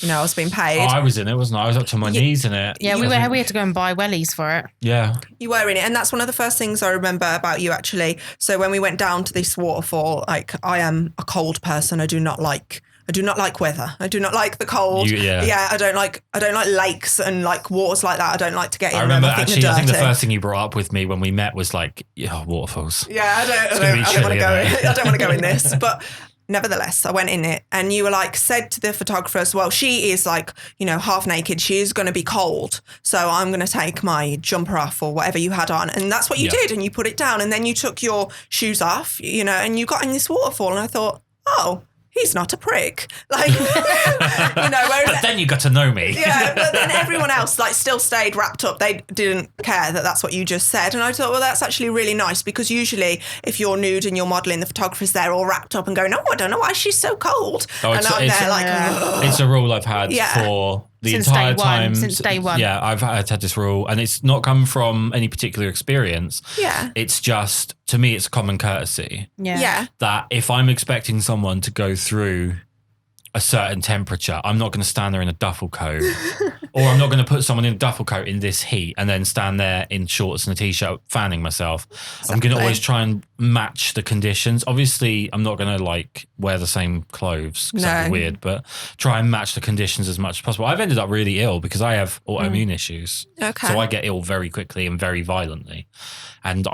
C: I was being paid.
A: Oh, I was in it, wasn't I? I was up to my knees in it.
B: Yeah, we had to go and buy wellies for it.
A: Yeah.
C: You were in it. And that's one of the first things I remember about you, actually. So when we went down to this waterfall, like, I am a cold person. I do not like weather. I do not like the cold. I don't like lakes and like waters like that. I don't like to get in.
A: I remember actually, I think the first thing you brought up with me when we met was like, waterfalls.
C: Yeah, I don't want to go. I don't want to go in this, but. Nevertheless, I went in it, and you were like, said to the photographers, well, she is like, half naked. She is going to be cold. So I'm going to take my jumper off or whatever you had on. And that's what you did. And you put it down, and then you took your shoes off, and you got in this waterfall. And I thought, oh, he's not a prick. Like,
A: But then you got to know me.
C: Yeah, but then everyone else like still stayed wrapped up. They didn't care that that's what you just said. And I thought, well, that's actually really nice, because usually if you're nude and you're modelling, the photographer's there all wrapped up and going, oh, I don't know why she's so cold. And I'm there like,
A: it's a rule I've had for the entire time.
B: Since day one.
A: Yeah, I've had this rule, and it's not come from any particular experience.
C: Yeah.
A: It's just, to me, it's common courtesy.
C: Yeah.
A: That if I'm expecting someone to go through a certain temperature, I'm not going to stand there in a duffel coat, or I'm not going to put someone in a duffel coat in this heat and then stand there in shorts and a t-shirt fanning myself. Exactly. I'm going to always try and match the conditions. Obviously, I'm not going to like wear the same clothes, because that'd be weird, but try and match the conditions as much as possible. I've ended up really ill because I have autoimmune issues.
C: Okay.
A: So I get ill very quickly and very violently. And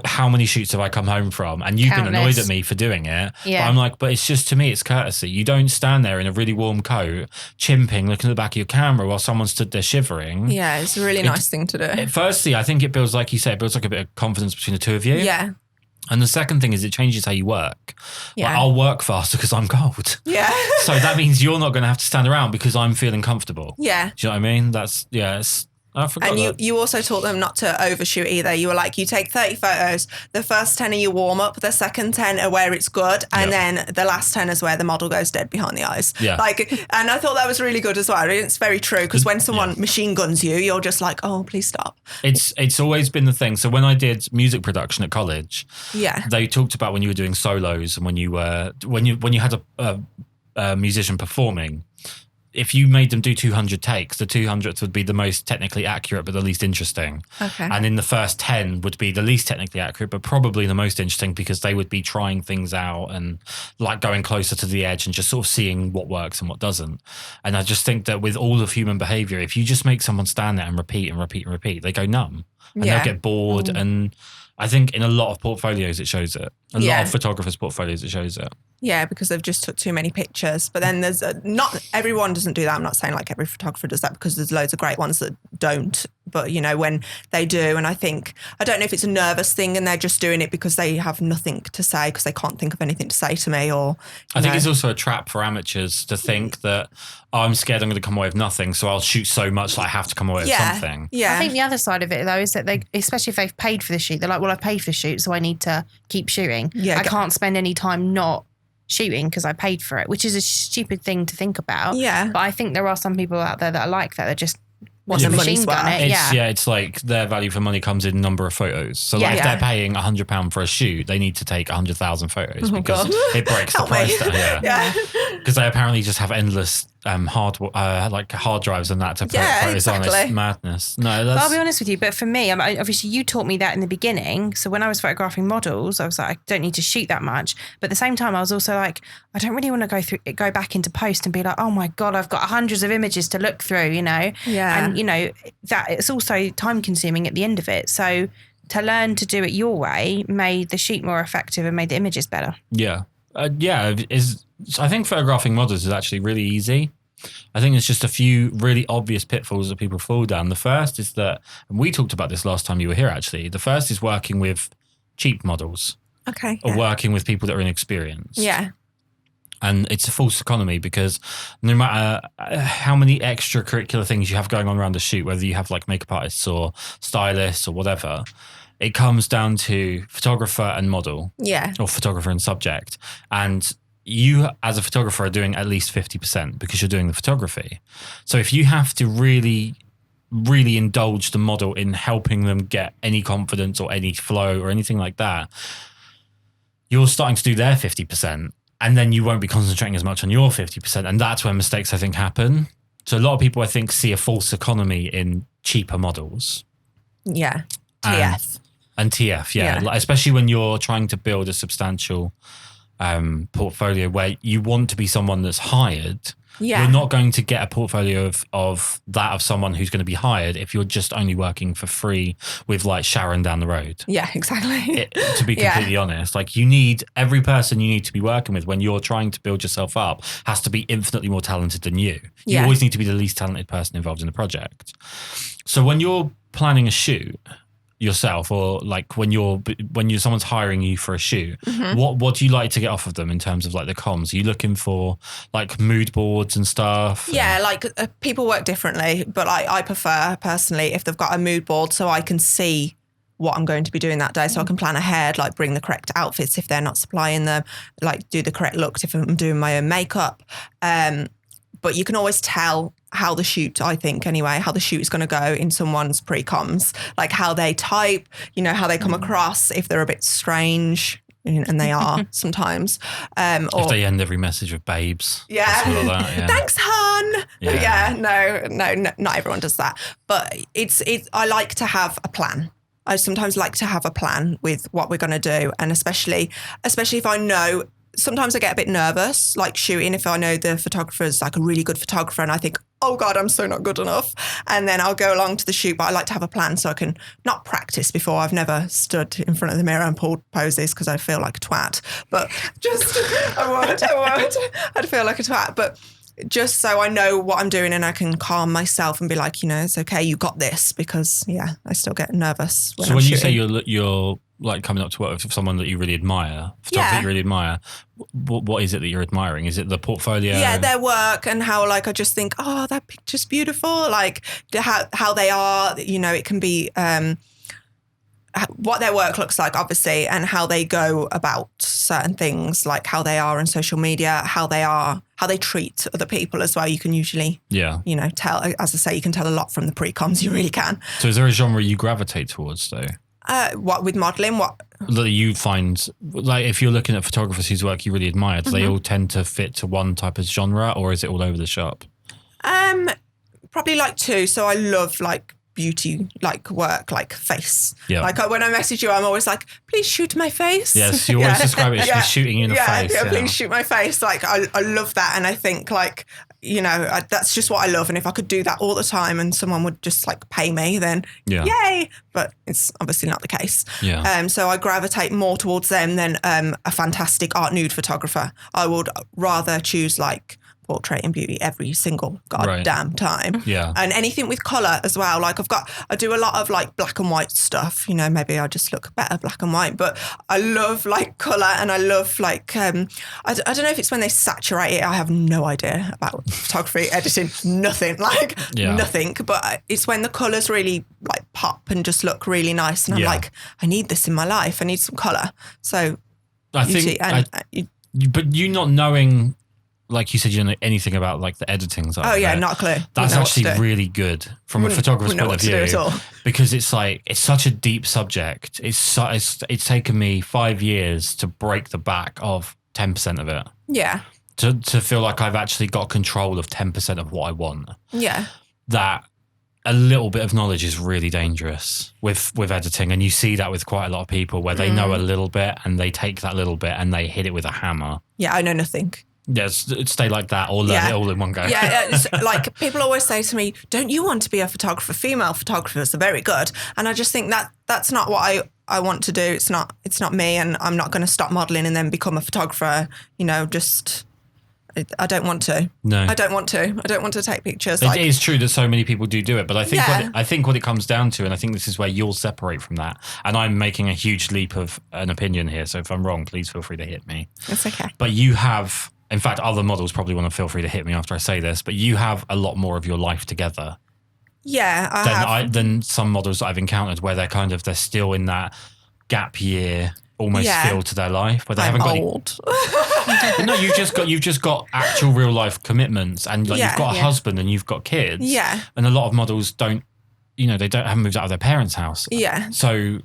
A: how many shoots have I come home from? And you've been annoyed at me for doing it. Yeah. But I'm like, but it's just, to me, it's courtesy. You don't stand there in a really warm coat, chimping, looking at the back of your camera while someone stood there shivering.
C: Yeah, it's a really nice thing to do.
A: Firstly, I think it builds, like you said, it builds like a bit of confidence between the two of you.
C: Yeah.
A: And the second thing is it changes how you work. Yeah. Like, I'll work faster because I'm cold.
C: Yeah.
A: So that means you're not going to have to stand around because I'm feeling comfortable.
C: Yeah.
A: Do you know what I mean? I forgot.
C: And you also taught them not to overshoot either. You were like, you take 30 photos. The first 10 are your warm up. The second 10 are where it's good. And then the last 10 is where the model goes dead behind the eyes.
A: Yeah.
C: And I thought that was really good as well. It's very true, because when someone machine guns you, you're just like, oh, please stop.
A: It's always been the thing. So when I did music production at college, they talked about when you were doing solos and when you had a musician performing. If you made them do 200 takes, the 200th would be the most technically accurate but the least interesting.
C: Okay.
A: And in the first 10 would be the least technically accurate but probably the most interesting, because they would be trying things out and like going closer to the edge and just sort of seeing what works and what doesn't. And I just think that with all of human behaviour, if you just make someone stand there and repeat and repeat and repeat, they go numb and they'll get bored. And I think in a lot of portfolios it shows it. A lot of photographers' portfolios it shows it.
C: Yeah, because they've just took too many pictures. But then not everyone doesn't do that. I'm not saying like every photographer does that, because there's loads of great ones that don't. But, when they do, and I don't know if it's a nervous thing and they're just doing it because they have nothing to say because they can't think of anything to say to me, or...
A: I think it's also a trap for amateurs to think that, I'm scared I'm going to come away with nothing, so I'll shoot so much that I have to come away with something.
C: Yeah.
B: I think the other side of it, though, is that they, especially if they've paid for the shoot, they're like, well, I've paid for the shoot, so I need to keep shooting.
C: Yeah,
B: I can't spend any time not shooting because I paid for it, which is a stupid thing to think about.
C: Yeah.
B: But I think there are some people out there that are like that just want
C: the
B: the
C: money's
B: machine gun
C: worth.
B: it.
A: It's like their value for money comes in number of photos. So like if they're paying £100 for a shoot, they need to take 100,000 photos because it breaks the price down.
C: Yeah.
A: Because they apparently just have endless hard drives and that to put photos on. It's madness. No,
B: But I'll be honest with you. But for me, obviously you taught me that in the beginning. So when I was photographing models, I was like, I don't need to shoot that much. But at the same time, I was also like, I don't really want to go back into post and be like, oh my God, I've got hundreds of images to look through,
C: Yeah.
B: And that it's also time consuming at the end of it. So to learn to do it your way made the shoot more effective and made the images better.
A: Yeah. I think photographing models is actually really easy. I think it's just a few really obvious pitfalls that people fall down. The first is that, and we talked about this last time you were here actually, the first is working with cheap models.
C: Okay.
A: Or working with people that are inexperienced.
C: Yeah.
A: And it's a false economy because no matter how many extracurricular things you have going on around the shoot, whether you have like makeup artists or stylists or whatever, it comes down to photographer and model.
C: Yeah.
A: Or photographer and subject. And you as a photographer are doing at least 50% because you're doing the photography. So if you have to really, really indulge the model in helping them get any confidence or any flow or anything like that, you're starting to do their 50%. And then you won't be concentrating as much on your 50%. And that's where mistakes, I think, happen. So a lot of people, I think, see a false economy in cheaper models.
C: Yeah. TF.
A: And TF, yeah. Like, especially when you're trying to build a substantial portfolio where you want to be someone that's hired.
C: Yeah.
A: You're not going to get a portfolio of someone who's going to be hired if you're just only working for free with like Sharon down the road.
C: Yeah, exactly.
A: To be completely honest, like every person you need to be working with when you're trying to build yourself up has to be infinitely more talented than you. You always need to be the least talented person involved in the project. So when you're planning a shoot yourself, or like when someone's hiring you for a shoot, what do you like to get off of them in terms of like the comms? Are you looking for like mood boards and stuff?
C: Yeah, like people work differently, but I prefer personally if they've got a mood board so I can see what I'm going to be doing that day, so I can plan ahead, like bring the correct outfits if they're not supplying them, like do the correct looks if I'm doing my own makeup. But you can always tell how the shoot, I think anyway, how the shoot is going to go in someone's pre-coms, like how they type, how they come across, if they're a bit strange, and they are sometimes.
A: If they end every message with babes.
C: Yeah.
A: Like that, yeah.
C: Thanks, hon.
A: Yeah.
C: No, not everyone does that. But I like to have a plan. I sometimes like to have a plan with what we're going to do. And especially if I know, sometimes I get a bit nervous, like shooting, if I know the photographer's like a really good photographer and I think, oh God, I'm so not good enough. And then I'll go along to the shoot, but I like to have a plan so I can not practice before. I've never stood in front of the mirror and pulled poses because I feel like a twat, but just, I'd feel like a twat, but just so I know what I'm doing and I can calm myself and be like, it's okay, you got this, because I still get nervous when I'm
A: you
C: shooting.
A: say you're like coming up to work with someone that you really admire, that you really admire, what is it that you're admiring? Is it the portfolio?
C: Yeah, their work and how like I just think, oh, that picture's beautiful. Like how they are, it can be what their work looks like, obviously, and how they go about certain things, like how they are on social media, how they treat other people as well. You can usually, tell, as I say, you can tell a lot from the pre-coms, you really can.
A: So is there a genre you gravitate towards though?
C: What with modelling? What
A: that you find, like if you're looking at photographers whose work you really admire, do they all tend to fit to one type of genre, or is it all over the shop?
C: Probably like two. So I love like beauty, like work, like face.
A: Yeah.
C: Like when I message you, I'm always like, please shoot my face.
A: Yes, you always describe it as shooting you in the face.
C: Yeah, please shoot my face. Like I love that, and I think like that's just what I love. And if I could do that all the time, and someone would just like pay me, then yay. But it's obviously not the case.
A: Yeah.
C: So I gravitate more towards them than a fantastic art nude photographer. I would rather choose like portrait in beauty every single goddamn time.
A: Yeah.
C: And anything with colour as well. Like I do a lot of like black and white stuff. You know, maybe I just look better black and white, but I love like colour, and I love like, I don't know if it's when they saturate it. I have no idea about photography, editing, nothing, like nothing. But it's when the colours really like pop and just look really nice. And I'm like, I need this in my life. I need some colour. So
A: I think, but you not knowing, like you said, you don't know anything about like the editing side.
C: Oh yeah, not a clue.
A: That's actually really good from a photographer's point of view, because it's like, it's such a deep subject. It's taken me 5 years to break the back of 10% of it.
C: Yeah.
A: To feel like I've actually got control of 10% of what I want.
C: Yeah.
A: That a little bit of knowledge is really dangerous with editing. And you see that with quite a lot of people where they know a little bit and they take that little bit and they hit it with a hammer.
C: Yeah, I know nothing.
A: Yes, stay like that or learn it all in one go.
C: Yeah, it's like people always say to me, don't you want to be a photographer? Female photographers are very good. And I just think that that's not what I want to do. It's not me, and I'm not going to stop modelling and then become a photographer, you know, just... I don't want to.
A: No,
C: I don't want to. I don't want to take pictures.
A: It is true that so many people do it, but I think what it comes down to, and I think this is where you'll separate from that. And I'm making a huge leap of an opinion here, so if I'm wrong, please feel free to hit me.
C: It's okay.
A: But you have, in fact, other models probably want to feel free to hit me after I say this, but you have a lot more of your life together.
C: Yeah,
A: than some models that I've encountered where they're still in that gap year. Almost feel to their life, but they haven't got
C: old.
A: No, you've just got actual real life commitments, and like you've got a husband and you've got kids.
C: Yeah,
A: and a lot of models don't, haven't moved out of their parents' house.
C: Yeah,
A: so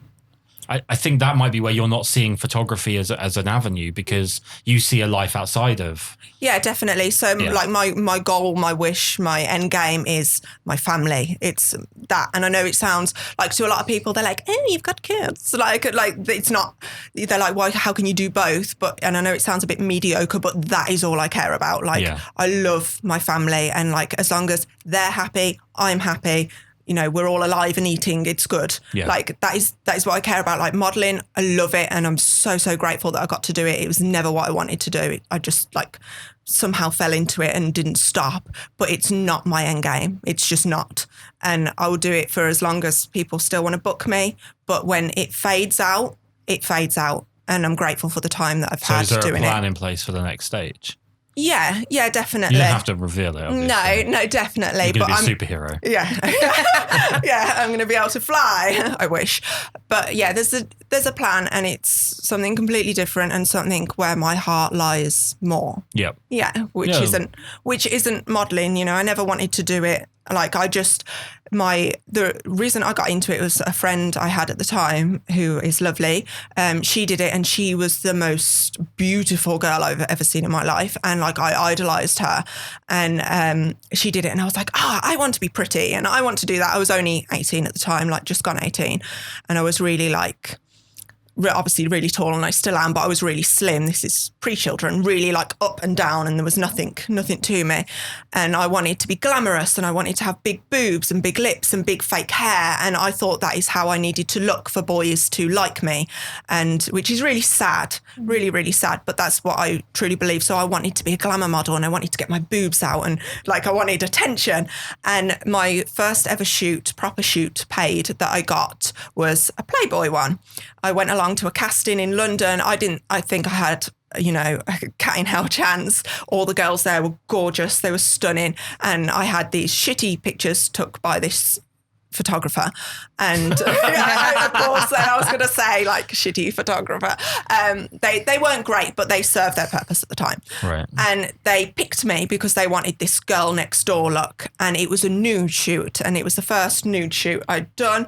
A: I think that might be where you're not seeing photography as an avenue, because you see a life outside of.
C: Yeah, definitely. So like my goal, my wish, my end game is my family. It's that. And I know it sounds like to a lot of people, they're like, oh, you've got kids. Like it's not, they're like, why, how can you do both? And I know it sounds a bit mediocre, but that is all I care about. Like I love my family, and like, as long as they're happy, I'm happy. You know, we're all alive and eating, it's good. Yeah. Like that is what I care about. Like modelling, I love it, and I'm so grateful that I got to do it. It was never what I wanted to do. I just like somehow fell into it and didn't stop. But it's not my end game. It's just not. And I will do it for as long as people still want to book me. But when it fades out, it fades out. And I'm grateful for the time that I've had doing it. So is there a
A: plan in place for the next stage?
C: Yeah, definitely.
A: You don't have to reveal it, obviously.
C: No, definitely.
A: You're going to be a superhero.
C: Yeah. Yeah, I'm going to be able to fly. I wish. But yeah, there's a plan, and it's something completely different and something where my heart lies more.
A: Yep.
C: Yeah, which isn't modelling, you know. I never wanted to do it. Like the reason I got into it was a friend I had at the time who is lovely. She did it, and she was the most beautiful girl I've ever seen in my life. And like I idolized her, and she did it, and I was like, I want to be pretty and I want to do that. I was only 18 at the time, like just gone 18. And I was really like, obviously really tall, and I still am, but I was really slim. This is pre-children, really like up and down, and there was nothing to me. And I wanted to be glamorous, and I wanted to have big boobs and big lips and big fake hair. And I thought that is how I needed to look for boys to like me, and which is really sad, really, really sad. But that's what I truly believe. So I wanted to be a glamour model, and I wanted to get my boobs out, and like I wanted attention. And my first ever proper shoot paid that I got was a Playboy one. I went along to a casting in London. I think I had, you know, a cat in hell chance. All the girls there were gorgeous. They were stunning. And I had these shitty pictures took by this photographer. And of course, then I was going to say like shitty photographer. They weren't great, but they served their purpose at the time.
A: Right.
C: And they picked me because they wanted this girl next door look. And it was a nude shoot. And it was the first nude shoot I'd done.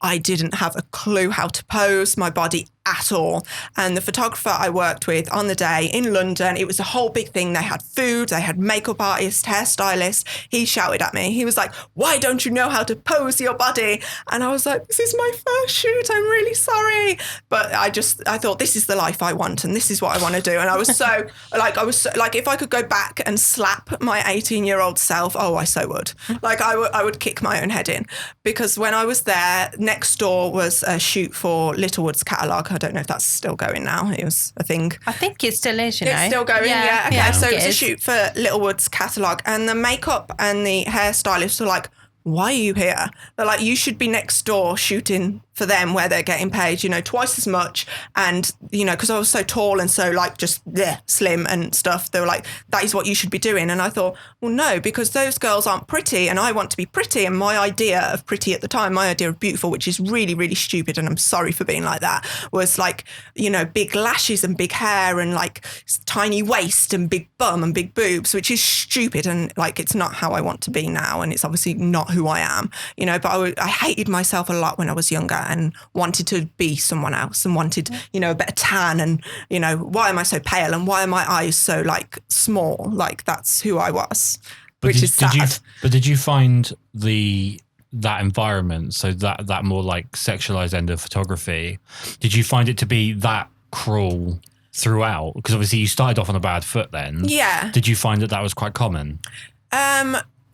C: I didn't have a clue how to pose my body at all. And the photographer I worked with on the day in London, it was a whole big thing. They had food, they had makeup artists, hairstylists. He shouted at me. He was like, why don't you know how to pose your body? And I was like, this is my first shoot. I'm really sorry. But I thought this is the life I want, and this is what I want to do. And I was so like, if I could go back and slap my 18-year-old self, I so would. Like I would kick my own head in, because when I was there, next door was a shoot for Littlewood's catalogue. I don't know if that's still going now. It was a thing.
B: I think it still is, you know.
C: It's still going, yeah. Okay, so
B: I think
C: it's
B: it
C: a
B: is.
C: shoot for Littlewood's catalogue, and the makeup and the hairstylists were like, why are you here? They're like, you should be next door shooting for them where they're getting paid, you know, twice as much. And, you know, because I was so tall and so like just slim and stuff, they were like, that is what you should be doing. And I thought, well, no, because those girls aren't pretty and I want to be pretty. And my idea of pretty at the time, my idea of beautiful, which is really, really stupid, and I'm sorry for being like that, was like, you know, big lashes and big hair and like tiny waist and big bum and big boobs, which is stupid. And like, it's not how I want to be now. And it's obviously not who I am, you know, but I hated myself a lot when I was younger and wanted to be someone else and wanted, you know, a better tan and, you know, why am I so pale and why are my eyes so like small? Like that's who I was, which is sad.
A: Did you find that environment, so that more like sexualized end of photography, did you find it to be that cruel throughout? Because obviously you started off on a bad foot then.
C: Yeah.
A: Did you find that was quite common?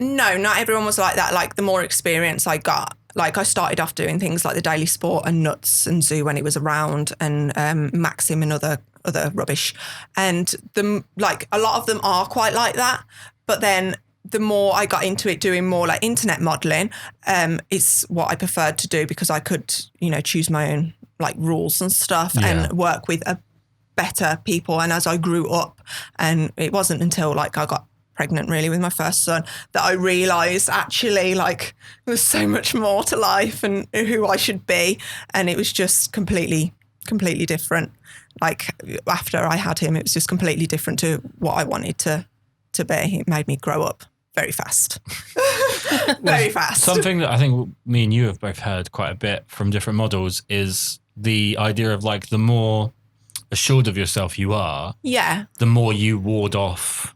C: No, not everyone was like that. Like the more experience I got, like I started off doing things like the Daily Sport and Nuts and Zoo when it was around, and Maxim and other rubbish. And like a lot of them are quite like that. But then the more I got into it, doing more like internet modelling, is what I preferred to do because I could, you know, choose my own like rules and stuff and work with better people. And as I grew up, and it wasn't until like I got pregnant really with my first son that I realised actually like there was so much more to life and who I should be, and it was just completely different. Like after I had him, it was just completely different to what I wanted to be. It made me grow up very fast. Very fast.
A: Something that I think me and you have both heard quite a bit from different models is the idea of like the more assured of yourself you are, the more you ward off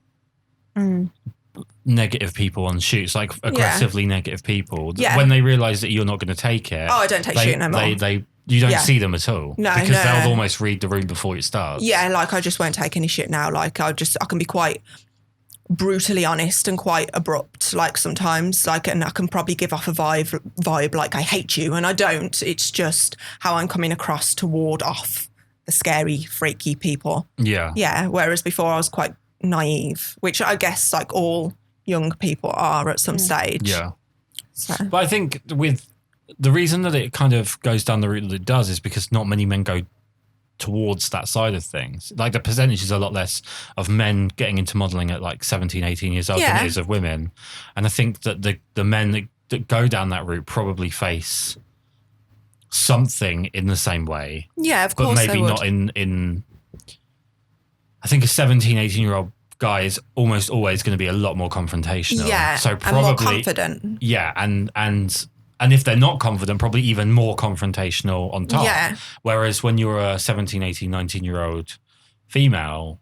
A: negative people on shoots, like aggressively negative people. When they realise that you're not going to take it.
C: Oh, I don't take shit no more.
A: You don't see them at all.
C: No,
A: because they'll almost read the room before it starts.
C: Yeah, like I just won't take any shit now. Like I can be quite brutally honest and quite abrupt, like sometimes, like, and I can probably give off a vibe like I hate you, and I don't. It's just how I'm coming across to ward off the scary, freaky people. Yeah. Whereas before I was quite naive, which I guess like all young people are at some stage. Yeah. So.
A: But I think with the reason that it kind of goes down the route that it does is because not many men go towards that side of things. Like the percentage is a lot less of men getting into modelling at like 17, 18 years old than it is of women. And I think that the men that go down that route probably face something in the same way.
C: Yeah, of course.
A: But maybe not in I think a 17, 18-year-old guy is almost always going to be a lot more confrontational.
C: Yeah,
A: so probably,
C: and more confident.
A: Yeah, and if they're not confident, probably even more confrontational on top.
C: Yeah.
A: Whereas when you're a 17, 18, 19-year-old female,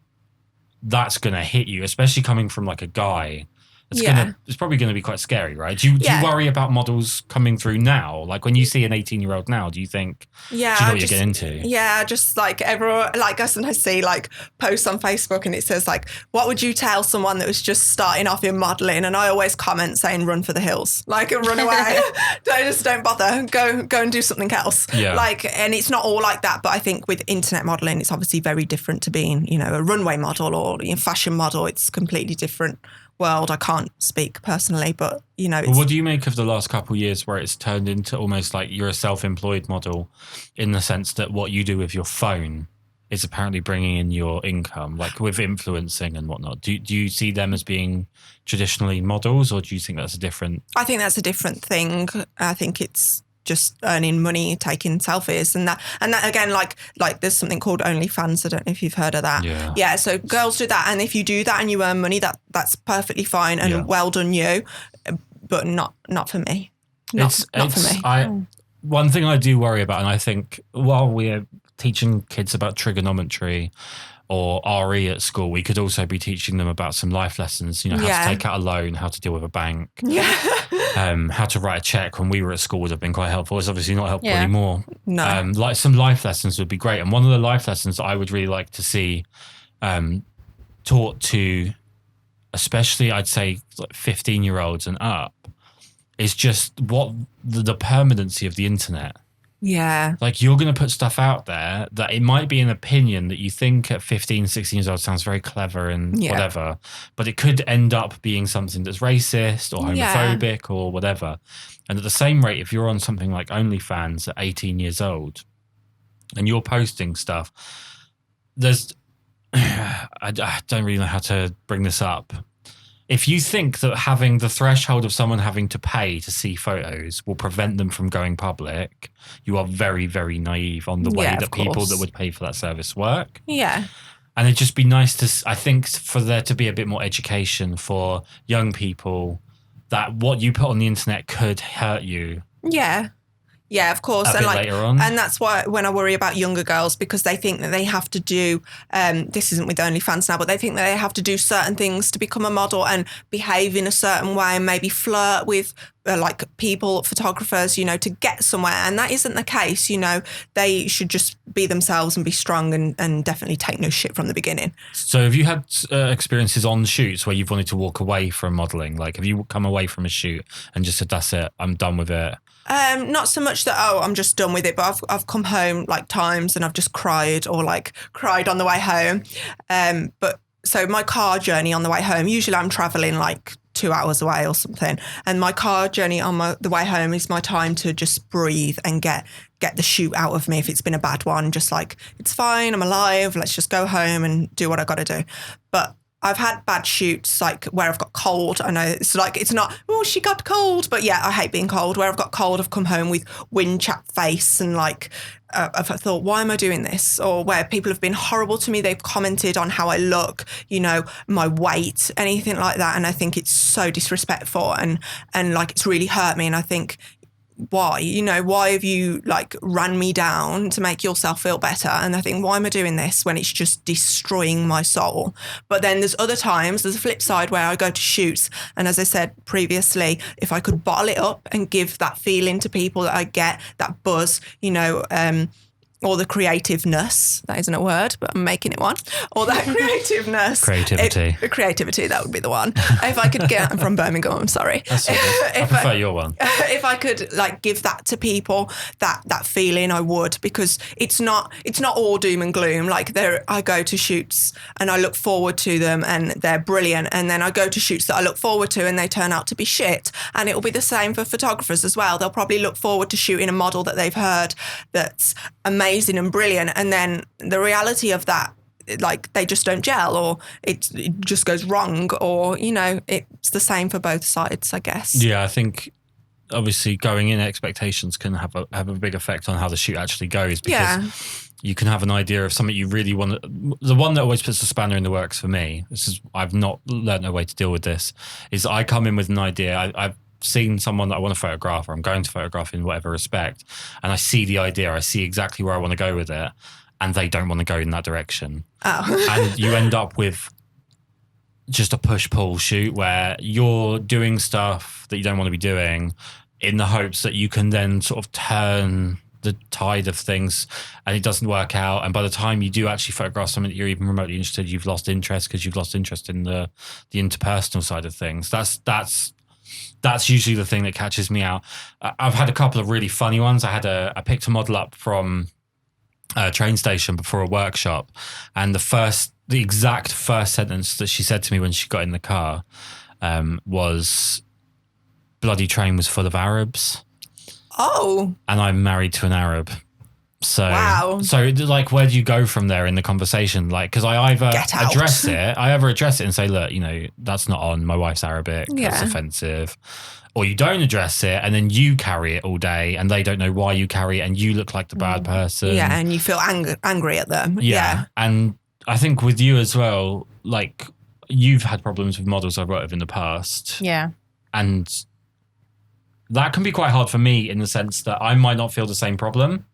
A: that's going to hit you, especially coming from like a guy. It's probably going to be quite scary, right? Do you worry about models coming through now? Like when you see an 18-year-old now, do you think, do you know what you're getting into?
C: Yeah, just like everyone, like I sometimes see like posts on Facebook and it says like, what would you tell someone that was just starting off in modelling? And I always comment saying, run for the hills, like run away. don't bother, go and do something else.
A: Yeah.
C: Like, and it's not all like that, but I think with internet modelling, it's obviously very different to being, you know, a runway model or a fashion model. It's completely different world. I can't speak personally, but you know.
A: What do you make of the last couple of years where it's turned into almost like you're a self-employed model in the sense that what you do with your phone is apparently bringing in your income, like with influencing and whatnot? Do you see them as being traditionally models, or do you think that's a different?
C: I think that's a different thing. I think it's just earning money, taking selfies and that again, like there's something called OnlyFans. I don't know if you've heard of that. Yeah. So girls do that. And if you do that and you earn money, that's perfectly fine and well done you, but not for me. Not for me.
A: One thing I do worry about, and I think while we're teaching kids about trigonometry or RE at school, we could also be teaching them about some life lessons, you know, how to take out a loan, how to deal with a bank, how to write a check when we were at school would have been quite helpful. It's obviously not helpful anymore.
C: No.
A: Like some life lessons would be great. And one of the life lessons that I would really like to see taught to, especially I'd say like 15-year-olds and up, is just what the permanency of the internet.
C: Yeah.
A: Like, you're going to put stuff out there that it might be an opinion that you think at 15, 16 years old sounds very clever and whatever, but it could end up being something that's racist or homophobic or whatever. And at the same rate, if you're on something like OnlyFans at 18 years old and you're posting stuff, there's, I don't really know how to bring this up. If you think that having the threshold of someone having to pay to see photos will prevent them from going public, you are very, very naive on the way that people that would pay for that service work.
C: Yeah.
A: And it'd just be nice to, I think, for there to be a bit more education for young people that what you put on the internet could hurt you.
C: Yeah. Yeah, of course.
A: A bit later on.
C: And that's why when I worry about younger girls, because they think that they have to do, this isn't with OnlyFans now, but they think that they have to do certain things to become a model and behave in a certain way and maybe flirt with like people, photographers, you know, to get somewhere. And that isn't the case. You know, they should just be themselves and be strong and definitely take no shit from the beginning.
A: So have you had experiences on shoots where you've wanted to walk away from modeling? Like, have you come away from a shoot and just said, that's it, I'm done with it?
C: Not so much that, I'm just done with it, but I've come home like times and I've just cried or like cried on the way home. But so my car journey on the way home, usually I'm traveling like 2 hours away or something. And my car journey on the way home is my time to just breathe and get the shoot out of me. If it's been a bad one, just like, it's fine, I'm alive, let's just go home and do what I got to do. But I've had bad shoots, like where I've got cold. I know it's like, it's not, oh, she got cold. But yeah, I hate being cold. Where I've got cold, I've come home with wind chapped face and like, I've thought, why am I doing this? Or where people have been horrible to me. They've commented on how I look, you know, my weight, anything like that. And I think it's so disrespectful and like it's really hurt me. And I think, why have you like ran me down to make yourself feel better? And I think, why am I doing this when it's just destroying my soul? But then there's other times, there's a flip side where I go to shoots, and as I said previously, if I could bottle it up and give that feeling to people that I get, that buzz, you know, or the creativeness, that isn't a word, but I'm making it one, or that creativeness.
A: Creativity,
C: that would be the one. If I could get, I'm from Birmingham, I'm sorry.
A: That's okay. I prefer your one.
C: If I could like give that to people, that feeling, I would, because it's not all doom and gloom. Like I go to shoots and I look forward to them and they're brilliant. And then I go to shoots that I look forward to and they turn out to be shit. And it will be the same for photographers as well. They'll probably look forward to shooting a model that they've heard that's amazing and brilliant, and then the reality of that, like they just don't gel, or it just goes wrong, or you know, it's the same for both sides, I guess.
A: Yeah, I think obviously going in expectations can have a big effect on how the shoot actually goes, because you can have an idea of something you really want. The one that always puts the spanner in the works for me, I've not learned a way to deal with this, is I come in with an idea. I've seen someone that I want to photograph, or I'm going to photograph in whatever respect, and I see the idea, I see exactly where I want to go with it, and they don't want to go in that direction. And you end up with just a push-pull shoot where you're doing stuff that you don't want to be doing in the hopes that you can then sort of turn the tide of things, and it doesn't work out. And by the time you do actually photograph something that you're even remotely interested, you've lost interest because you've lost interest in the interpersonal side of things. That's usually the thing that catches me out. I've had a couple of really funny ones. I picked a model up from a train station before a workshop, and the exact first sentence that she said to me when she got in the car was, "Bloody train was full of Arabs."
C: Oh.
A: And I'm married to an Arab. So,
C: wow.
A: So like, where do you go from there in the conversation? Like, because I either address it and say, look, you know, that's not on, my wife's Arabic, that's offensive. Or you don't address it and then you carry it all day and they don't know why you carry it and you look like the bad person.
C: Yeah, and you feel angry at them.
A: Yeah. And I think with you as well, like, you've had problems with models I've worked with in the past.
B: Yeah.
A: And that can be quite hard for me in the sense that I might not feel the same problem,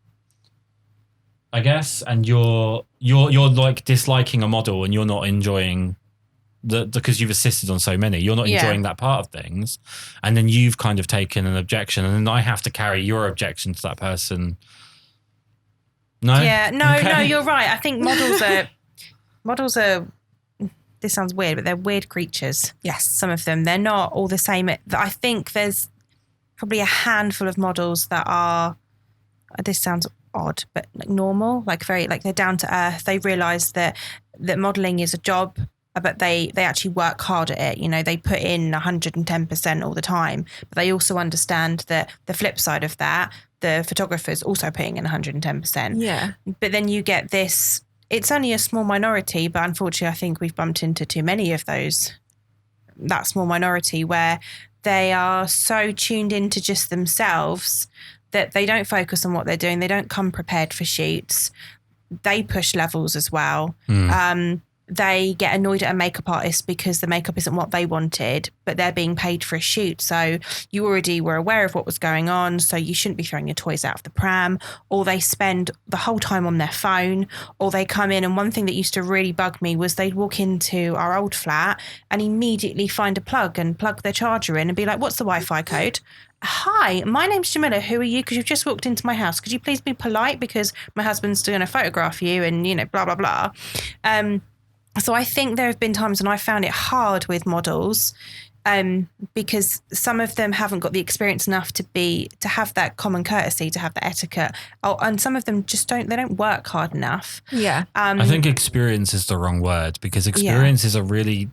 A: I guess, and you're like disliking a model and you're not enjoying because you've assisted on so many, you're not enjoying that part of things, and then you've kind of taken an objection, and then I have to carry your objection to that person. No,
B: no, you're right. I think models are. This sounds weird, but they're weird creatures.
C: Yes,
B: some of them, they're not all the same. I think there's probably a handful of models that are this sounds odd, but like normal, like very, like they're down to earth. They realise that modelling is a job, but they actually work hard at it. You know, they put in 110% all the time, but they also understand that the flip side of that, the photographer's also putting in 110%.
C: Yeah.
B: But then you get this, it's only a small minority, but unfortunately I think we've bumped into too many of that small minority where they are so tuned into just themselves that they don't focus on what they're doing. They don't come prepared for shoots. They push levels as well. They get annoyed at a makeup artist because the makeup isn't what they wanted, but they're being paid for a shoot. So you already were aware of what was going on, so you shouldn't be throwing your toys out of the pram. Or they spend the whole time on their phone, or they come in. And one thing that used to really bug me was they'd walk into our old flat and immediately find a plug and plug their charger in and be like, what's the Wi-Fi code? Hi, my name's Jamila. Who are you? Because you've just walked into my house. Could you please be polite because my husband's going to photograph you and, you know, blah, blah, blah. So I think there have been times when I found it hard with models because some of them haven't got the experience enough to have that common courtesy, to have the etiquette. Oh, and some of them just don't work hard enough.
C: Yeah.
A: I think experience is the wrong word because experience is a really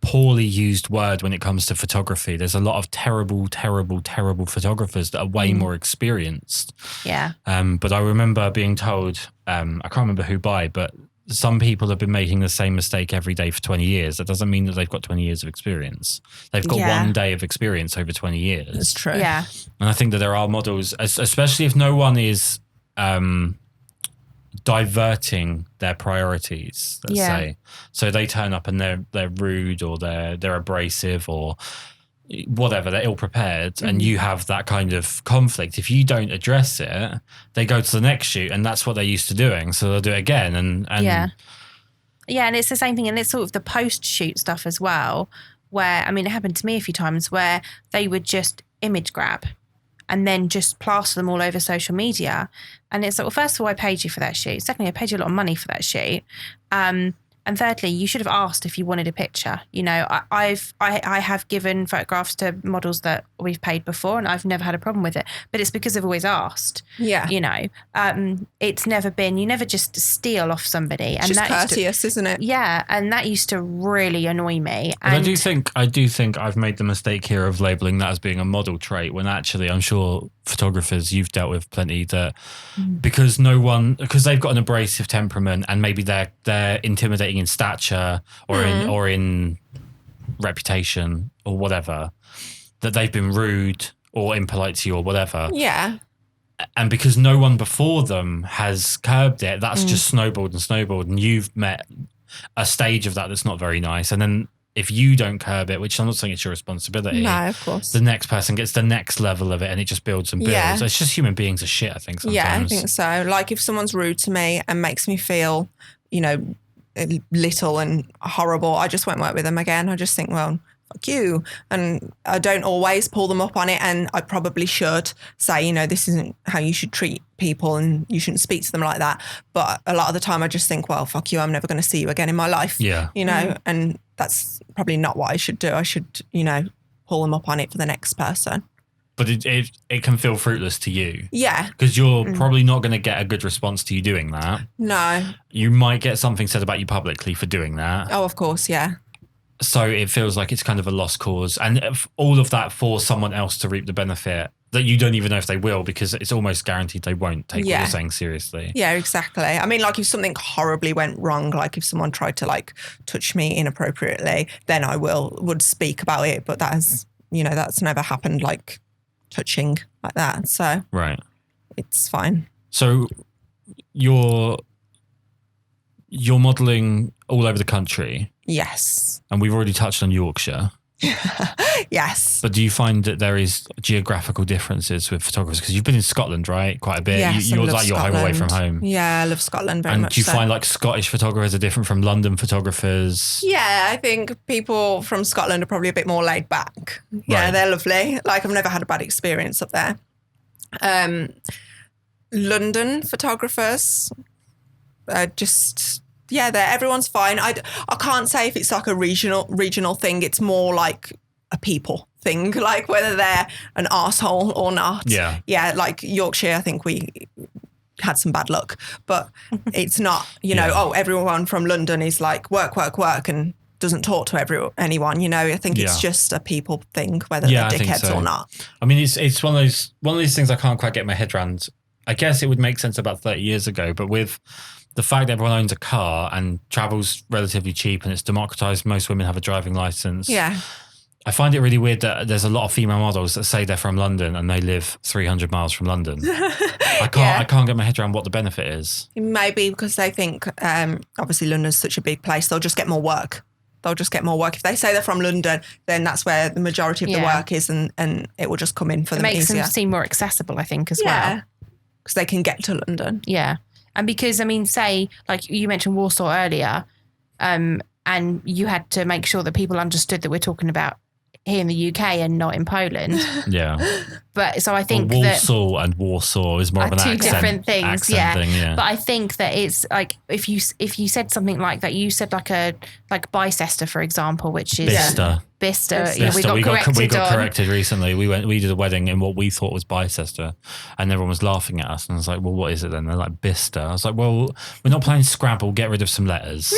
A: poorly used word when it comes to photography. There's a lot of terrible photographers that are way more experienced.
B: Yeah.
A: But I remember being told, I can't remember who by, but some people have been making the same mistake every day for 20 years. That doesn't mean that they've got 20 years of experience. They've got one day of experience over 20 years.
C: That's true.
B: Yeah.
A: And I think that there are models, especially if no one is diverting their priorities, let's say. So they turn up and they're rude or they're abrasive or whatever, they're ill prepared, and you have that kind of conflict. If you don't address it, they go to the next shoot, and that's what they're used to doing. So they'll do it again, and
B: and it's the same thing, and it's sort of the post shoot stuff as well. Where it happened to me a few times where they would just image grab and then just plaster them all over social media, and it's like, well, first of all, I paid you for that shoot. Secondly, I paid you a lot of money for that shoot. And thirdly, you should have asked if you wanted a picture. You know, I have given photographs to models that we've paid before, and I've never had a problem with it. But it's because I've always asked. Yeah. You know, it's never been. You never just steal off somebody.
C: It's just courteous, isn't it?
B: Yeah, and that used to really annoy me.
A: And I do think I've made the mistake here of labeling that as being a model trait, when actually I'm sure photographers you've dealt with plenty that because they've got an abrasive temperament and maybe they're intimidating in stature or in reputation or whatever, that they've been rude or impolite to you or whatever.
C: Yeah.
A: And because no one before them has curbed it, that's just snowballed, and you've met a stage of that's not very nice. And then if you don't curb it, which I'm not saying it's your responsibility.
C: No, of course.
A: The next person gets the next level of it and it just builds and builds. Yeah. It's just human beings are shit, I think, sometimes.
C: Yeah, I think so. Like if someone's rude to me and makes me feel, you know, little and horrible, I just won't work with them again. I just think, well, fuck you. And I don't always pull them up on it. And I probably should say, you know, this isn't how you should treat people and you shouldn't speak to them like that. But a lot of the time I just think, well, fuck you, I'm never going to see you again in my life. Yeah. You know, and that's probably not what I should do. I should, you know, pull them up on it for the next person.
A: But it can feel fruitless to you.
C: Yeah.
A: Because you're probably not going to get a good response to you doing that.
C: No.
A: You might get something said about you publicly for doing that.
C: Oh, of course, yeah.
A: So it feels like it's kind of a lost cause. And all of that for someone else to reap the benefit that you don't even know if they will, because it's almost guaranteed they won't take what you're saying seriously.
C: Yeah, exactly. I mean, like if something horribly went wrong, like if someone tried to like touch me inappropriately, then I would speak about it. But that has, you know, that's never happened like touching like that. So
A: right,
C: it's fine.
A: So you're modelling all over the country.
C: Yes.
A: And we've already touched on Yorkshire.
C: Yes.
A: But do you find that there is geographical differences with photographers? Because you've been in Scotland, right? Quite a bit.
C: Yes,
A: you're like your home away from home.
C: Yeah, I love Scotland very much.
A: And do you find like Scottish photographers are different from London photographers?
C: Yeah, I think people from Scotland are probably a bit more laid back. Yeah, right. They're lovely. Like I've never had a bad experience up there. London photographers are just... Yeah, everyone's fine. I can't say if it's like a regional thing. It's more like a people thing, like whether they're an arsehole or not.
A: Yeah.
C: Yeah, like Yorkshire, I think we had some bad luck, but it's not, everyone from London is like work, and doesn't talk to anyone. I think it's just a people thing, whether they're dickheads or not.
A: I mean, it's one of these things I can't quite get my head around. I guess it would make sense about 30 years ago, but with the fact that everyone owns a car and travel's relatively cheap and it's democratized, most women have a driving license.
C: Yeah.
A: I find it really weird that there's a lot of female models that say they're from London and they live 300 miles from London. I can't get my head around what the benefit is.
C: Maybe because they think, obviously London's such a big place, they'll just get more work. If they say they're from London, then that's where the majority of the work is, and it will just come in for them easier.
B: It makes them seem more accessible, I think, as well.
C: Because they can get to London.
B: Yeah. And because, I mean, say, like you mentioned Warsaw earlier, and you had to make sure that people understood that we're talking about here in the UK and not in Poland.
A: Yeah.
B: But so I think
A: Warsaw and Warsaw is more of an
B: two
A: accent,
B: different things.
A: thing, yeah.
B: But I think that it's like if you said something like that, you said like Bicester, for example, which is Bicester. Yeah, we got
A: corrected recently. We did a wedding in what we thought was Bicester, and everyone was laughing at us. And I was like, "Well, what is it then?" They're like Bicester. I was like, "Well, we're not playing Scrabble. Get rid of some letters.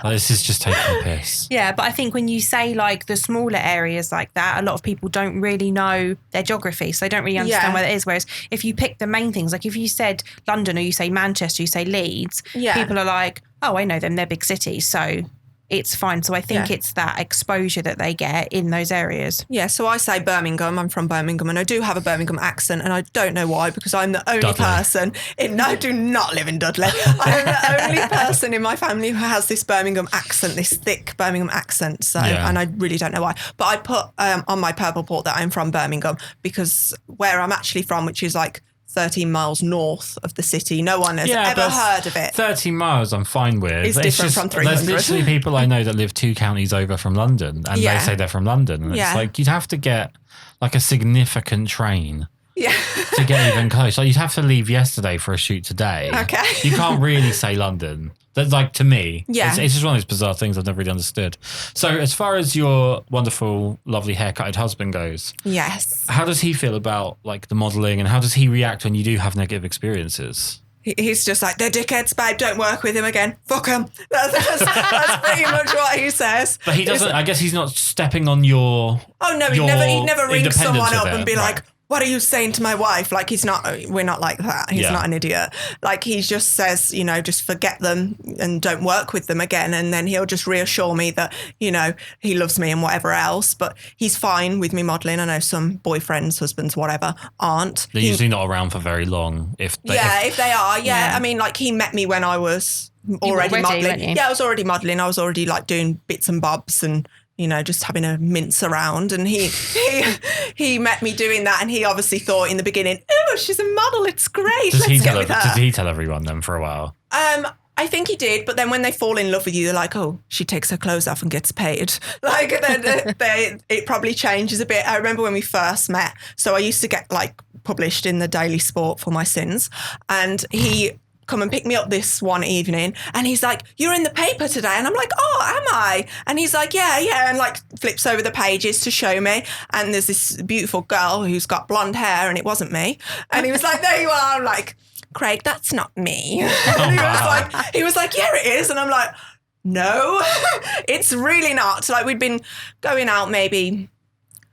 A: This is just taking a piss."
B: Yeah, but I think when you say like the smaller areas like that, a lot of people don't really know their geography, so they don't really understand where it is. Whereas if you pick the main things, like if you said London or you say Manchester, you say Leeds, people are like, "Oh, I know them. They're big cities." So it's fine. So I think it's that exposure that they get in those areas. Yeah,
C: so I say Birmingham. I'm from Birmingham and I do have a Birmingham accent, and I don't know why, because I'm the only person I do not live in Dudley. I'm the only person in my family who has this Birmingham accent, this thick Birmingham accent. So, and I really don't know why. But I put on my purple port that I'm from Birmingham, because where I'm actually from, which is like 13 miles north of the city, no one has ever heard of it.
A: 13 miles I'm fine with.
C: It's different from 300.
A: There's literally people I know that live 2 counties over from London, and they say they're from London. And it's like, you'd have to get like a significant train to get even close. Like, you'd have to leave yesterday for a shoot today.
C: Okay.
A: You can't really say London. That's like, to me, it's just one of those bizarre things I've never really understood. So as far as your wonderful, lovely haircutted husband goes, how does he feel about like the modelling, and how does he react when you do have negative experiences?
C: He's just like, they're dickheads, babe, don't work with him again. Fuck him. That's pretty much what he says.
A: But he doesn't, I guess he's not stepping on your...
C: Oh, no, he'd never ring someone up and be like, what are you saying to my wife? Like, we're not like that. He's not an idiot. Like, he just says, just forget them and don't work with them again. And then he'll just reassure me that, he loves me and whatever else. But he's fine with me modelling. I know some boyfriends, husbands, whatever, aren't.
A: They're usually not around for very long. If they
C: are. Yeah. I mean, like, he met me when I was already modelling. Yeah, I was already modelling. I was already like doing bits and bobs and just having a mince around, and he met me doing that, and he obviously thought in the beginning, oh, she's a model, it's great. Let's get with her.
A: Did he tell everyone then for a while?
C: I think he did, but then when they fall in love with you, they're like, oh, she takes her clothes off and gets paid. Like, it probably changes a bit. I remember when we first met, so I used to get like published in the Daily Sport for my sins, and he come and pick me up this one evening, and he's like, you're in the paper today, and I'm like, oh, am I? And he's like, yeah, and like flips over the pages to show me, and there's this beautiful girl who's got blonde hair, and it wasn't me, and he was like, there you are. I'm like, Craig, that's not me. And he was like, yeah, it is. And I'm like, no, it's really not. Like, we'd been going out maybe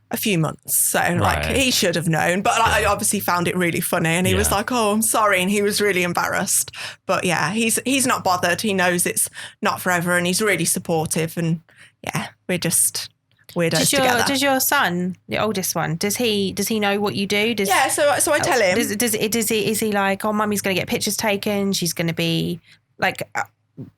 C: a few months. So like, he should have known. But I obviously found it really funny. And he was like, oh, I'm sorry. And he was really embarrassed. But yeah, he's not bothered. He knows it's not forever, and he's really supportive. And yeah, we're just weirdos together.
B: Does your son, the oldest one, does he know what you do?
C: So I tell him.
B: Is he like, oh, mummy's going to get pictures taken, she's going to be like,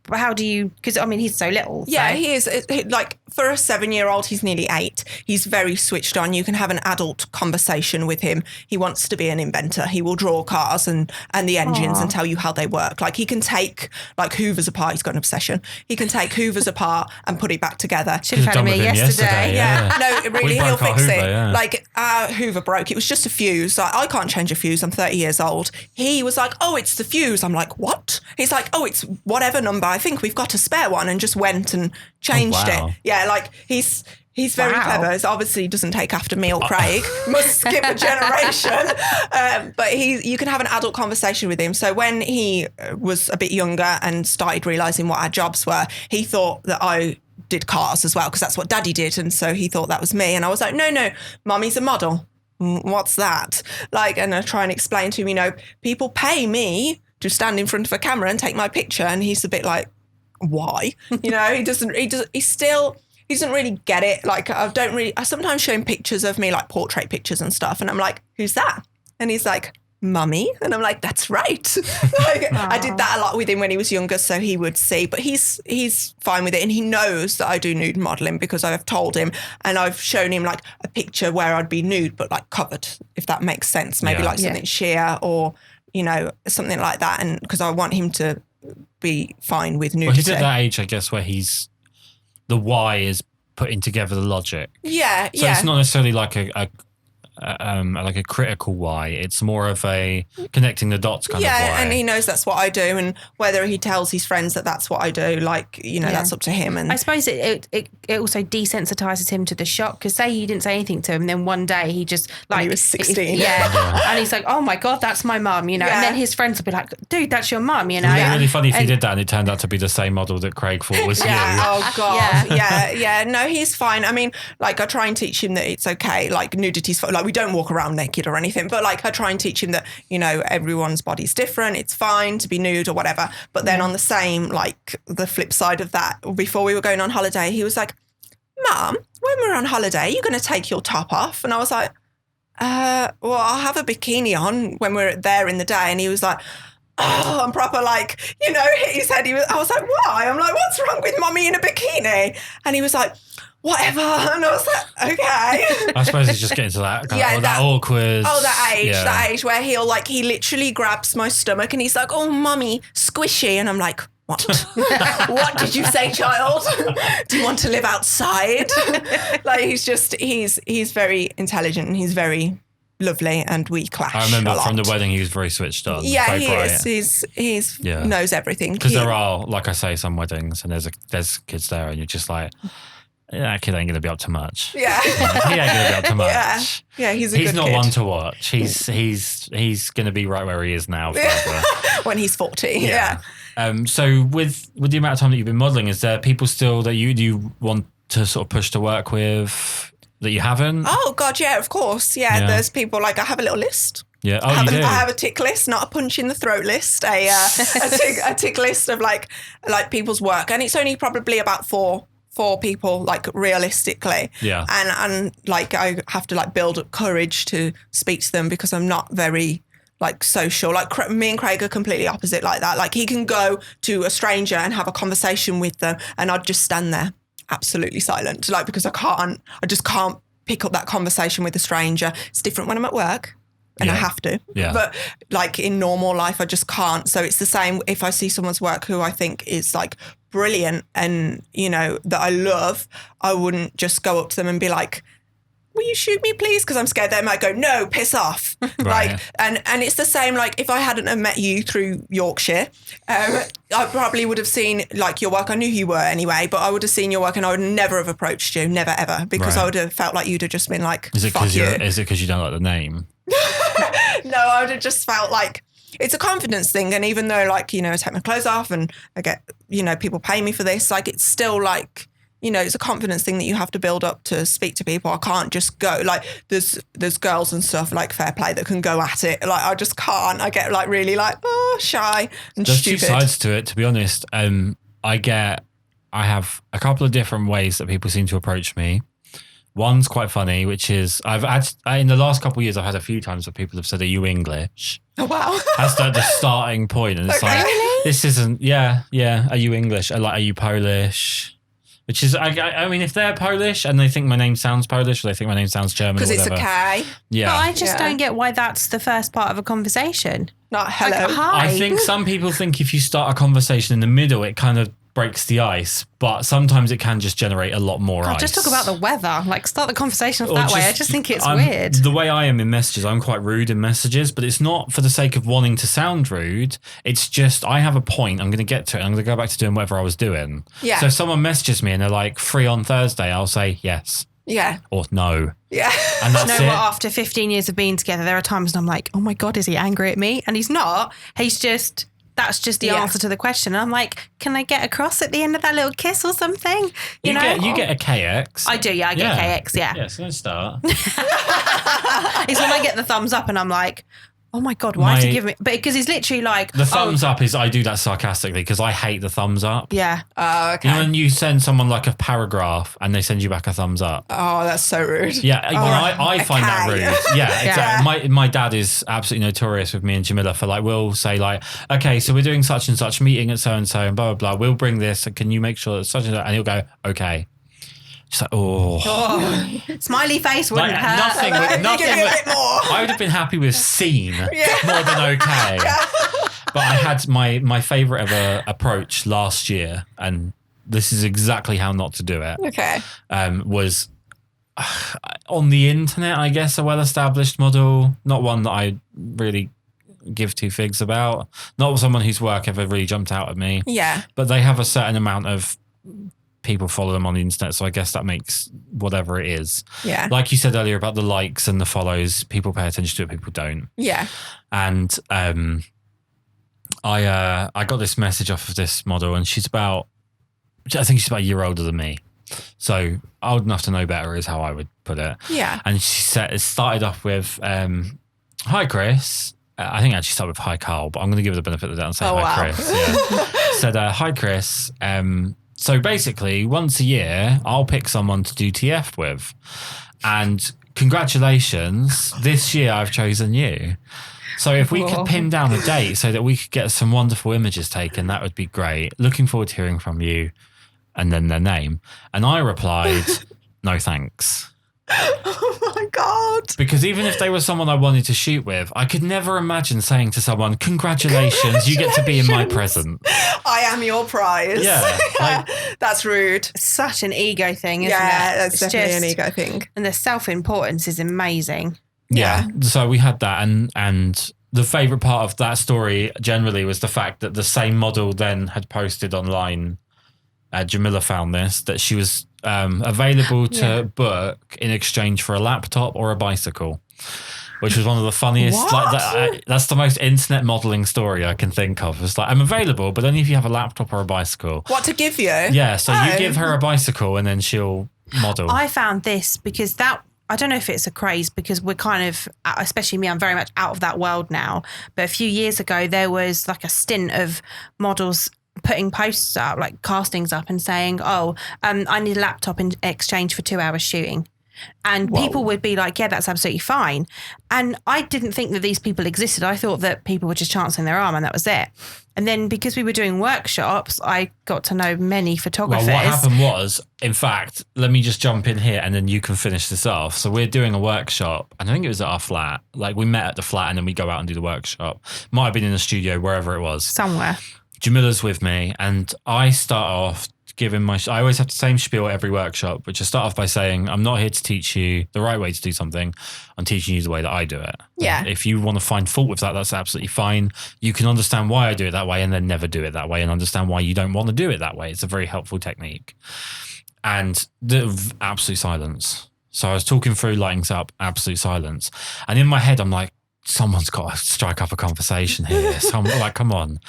B: how do you, because I mean, he's so little.
C: Yeah, he is. Like, for a 7-year-old, he's nearly 8. He's very switched on. You can have an adult conversation with him. He wants to be an inventor. He will draw cars and the engines and tell you how they work. Like, he can take like Hoovers apart. He's got an obsession. He can take Hoovers apart and put it back together.
B: Should have had me yesterday.
C: Yeah. No, really, he'll fix
A: Hoover,
C: it.
A: Yeah.
C: Like, our Hoover broke. It was just a fuse. Like, I can't change a fuse. I'm 30 years old. He was like, oh, it's the fuse. I'm like, what? He's like, oh, it's whatever number. I think we've got a spare one, and just went and changed it. Yeah, like, he's He's very clever. He obviously doesn't take after me or Craig. Must skip a generation. But you can have an adult conversation with him. So when he was a bit younger and started realising what our jobs were, he thought that I did cars as well, because that's what Daddy did. And so he thought that was me. And I was like, no, Mummy's a model. What's that? Like, and I try and explain to him, people pay me to stand in front of a camera and take my picture. And he's a bit like, why? He doesn't really get it. Like, I sometimes show him pictures of me, like portrait pictures and stuff. And I'm like, who's that? And he's like, Mummy. And I'm like, that's right. Like, I did that a lot with him when he was younger, so he would see. But he's fine with it. And he knows that I do nude modelling because I've told him, and I've shown him like a picture where I'd be nude, but like covered, if that makes sense. Maybe like something sheer or, something like that. And because I want him to be fine with nudity.
A: Well, he's at that age, I guess, where the why is putting together the logic.
C: Yeah,
A: so it's not necessarily like a critical why. It's more of a connecting the dots kind of why.
C: Yeah, and he knows that's what I do, and whether he tells his friends that that's what I do, that's up to him. And
B: I suppose it also desensitizes him to the shock, because say you didn't say anything to him, and then one day he just like
C: he was 16,
B: and he's like, oh my God, that's my mum, and then his friends will be like, dude, that's your mum,
A: It'd be really funny if he did that and it turned out to be the same model that Craig thought was you.
C: Oh God, yeah. No, he's fine. I mean, like, I try and teach him that it's okay. Like, nudity's fine. Like, we don't walk around naked or anything, but like, I try and teach him that everyone's body's different. It's fine to be nude or whatever. But then on the same, like, the flip side of that, before we were going on holiday, he was like, Mum, when we're on holiday, you're going to take your top off? And I was like, well, I'll have a bikini on when we're there in the day. And he was like, oh, I'm proper like, hit his head. I was like, why? I'm like, what's wrong with Mummy in a bikini? And he was like, whatever. And I was like, okay.
A: I suppose he's just getting to that that awkward.
C: Oh, that age where he literally grabs my stomach and he's like, oh, Mummy, squishy. And I'm like, what? What did you say, child? Do you want to live outside? Like, he's very intelligent and he's very lovely, and we clash.
A: I remember from the wedding he was very switched on.
C: Yeah, he is. He's knows everything.
A: Because there are, like I say, some weddings and there's kids there and you're just like, that kid ain't going to be up to much.
C: Yeah.
A: He ain't going to be up to much.
C: Yeah, he's
A: not
C: kid.
A: one to watch. He's going to be right where he is now forever.
C: When he's 40, yeah.
A: So with the amount of time that you've been modelling, is there people still that you want to sort of push to work with that you haven't?
C: Oh, God, yeah, of course. Yeah, there's people, like, I have a little list.
A: Yeah,
C: I have a tick list, not a punch in the throat list, a tick list of, like people's work. And it's only probably about four people, like, realistically.
A: Yeah.
C: And like, I have to, like, build up courage to speak to them because I'm not very, like, social. Like, me and Craig are completely opposite like that. Like, he can go to a stranger and have a conversation with them and I'd just stand there absolutely silent, like, because I just can't pick up that conversation with a stranger. It's different when I'm at work and I have to, but like in normal life, I just can't. So it's the same if I see someone's work who I think is like brilliant and, that I love, I wouldn't just go up to them and be like, will you shoot me, please? Because I'm scared they might go, no, piss off.
A: Right.
C: Like, and it's the same, like, if I hadn't have met you through Yorkshire, I probably would have seen, like, your work. I knew who you were anyway, but I would have seen your work and I would never have approached you, never, ever, because I would have felt like you'd have just been like,
A: is it because you don't like the name?
C: No, I would have just felt like, it's a confidence thing. And even though, like, I take my clothes off and I get, people pay me for this, like, it's still like, it's a confidence thing that you have to build up to speak to people. I can't just go, like, there's girls and stuff, like, fair play, that can go at it. Like, I just can't. I get, like, really, like, shy and
A: There's
C: stupid.
A: There's two sides to it, to be honest. I have a couple of different ways that people seem to approach me. One's quite funny, which is in the last couple of years, I've had a few times where people have said, "Are you English?"
C: Oh, wow.
A: That's the starting point. And it's like,
B: really?
A: This isn't, yeah. Are you English? Like, are you Polish? Which is, I mean, if they're Polish and they think my name sounds Polish or they think my name sounds German or whatever.
C: Because it's a K.
A: Yeah.
B: But I just don't get why that's the first part of a conversation.
C: Not hello.
B: Like, hi.
A: I think some people think if you start a conversation in the middle, it kind of breaks the ice, but sometimes it can just generate a lot more ice.
B: Just talk about the weather. Like, start the conversation off that way. I just think it's
A: I'm
B: weird.
A: The way I am in messages, I'm quite rude in messages, but it's not for the sake of wanting to sound rude. It's just I have a point. I'm going to get to it. I'm going to go back to doing whatever I was doing.
C: Yeah.
A: So if someone messages me and they're like, free on Thursday, I'll say yes.
C: Yeah.
A: Or no.
C: Yeah.
A: And that's
B: You know
A: it.
B: what? After 15 years of being together, there are times when I'm like, oh my God, is he angry at me? And he's not. That's just the answer to the question. And I'm like, can I get across at the end of that little kiss or something? You know?
A: You get a KX.
B: I do, yeah. I get KX, yeah.
A: Yeah, so let's start.
B: It's when I get the thumbs up and I'm like, oh my God, why did he give me? But because he's literally like...
A: The thumbs up is, I do that sarcastically because I hate the thumbs up.
B: Yeah.
C: Oh, okay.
A: You know when you send someone like a paragraph and they send you back a thumbs up?
C: Oh, that's so rude.
A: Yeah, I find that rude. Yeah, exactly. My dad is absolutely notorious with me and Jamila for like, we'll say like, okay, so we're doing such and such meeting at so-and-so and blah, blah, blah. We'll bring this. Can you make sure that such and such? And he'll go, okay. Just like, oh.
B: Smiley face wouldn't
A: Like,
B: hurt.
A: nothing.
C: Give me a bit more.
A: I would have been happy with seen more than okay. But I had my favourite ever approach last year, and this is exactly how not to do it.
C: Okay.
A: Was on the internet, I guess, a well-established model, not one that I really give two figs about, not someone whose work ever really jumped out at me.
C: Yeah.
A: But they have a certain amount of people follow them on the internet, so I guess that makes whatever it is.
C: Yeah.
A: Like you said earlier about the likes and the follows, people pay attention to it, people don't.
C: Yeah.
A: And I got this message off of this model, and I think she's about a year older than me. So old enough to know better is how I would put it.
C: Yeah.
A: And she said, it started off with, hi, Kris. I think it actually started with hi, Karl, but I'm going to give her the benefit of the doubt and say hi, Kris. Yeah. Said, hi, Kris. So basically, once a year, I'll pick someone to do TF with. And congratulations, this year I've chosen you. So if we could pin down a date so that we could get some wonderful images taken, that would be great. Looking forward to hearing from you. And then their name. And I replied, no thanks.
C: Oh my God.
A: Because even if they were someone I wanted to shoot with, I could never imagine saying to someone, congratulations, you get to be in my present.
C: I am your prize.
A: Yeah.
C: That's rude.
B: Such an ego thing, isn't it?
C: Yeah, that's
B: It's
C: definitely
B: just-
C: an ego thing.
B: And the self-importance is amazing.
A: Yeah. So we had that. And the favourite part of that story generally was the fact that the same model then had posted online. Jamila found this, that she was available to book in exchange for a laptop or a bicycle, which was one of the funniest.
C: What?
A: Like that's the most internet modelling story I can think of. It's like, I'm available, but only if you have a laptop or a bicycle.
C: What to give you?
A: Yeah, so you
C: Oh.
A: give her a bicycle and then she'll model.
B: I found this because I don't know if it's a craze because we're kind of, especially me, I'm very much out of that world now. But a few years ago, there was like a stint of models putting posts up, like castings up and saying, I need a laptop in exchange for 2 hours shooting. And people would be like, yeah, that's absolutely fine. And I didn't think that these people existed. I thought that people were just chancing their arm and that was it. And then because we were doing workshops, I got to know many photographers.
A: Well, what happened was, in fact, let me just jump in here and then you can finish this off. So we're doing a workshop, and I think it was at our flat. Like we met at the flat and then we go out and do the workshop. Might have been in the studio, wherever it was.
B: Somewhere.
A: Jamila's with me, and I start off giving I always have the same spiel at every workshop, which I start off by saying, I'm not here to teach you the right way to do something. I'm teaching you the way that I do it.
C: Yeah.
A: And if you want to find fault with that, that's absolutely fine. You can understand why I do it that way and then never do it that way, and understand why you don't want to do it that way. It's a very helpful technique. And the absolute silence. So I was talking through, lighting up, absolute silence. And in my head, I'm like, someone's got to strike up a conversation here. Like, come on.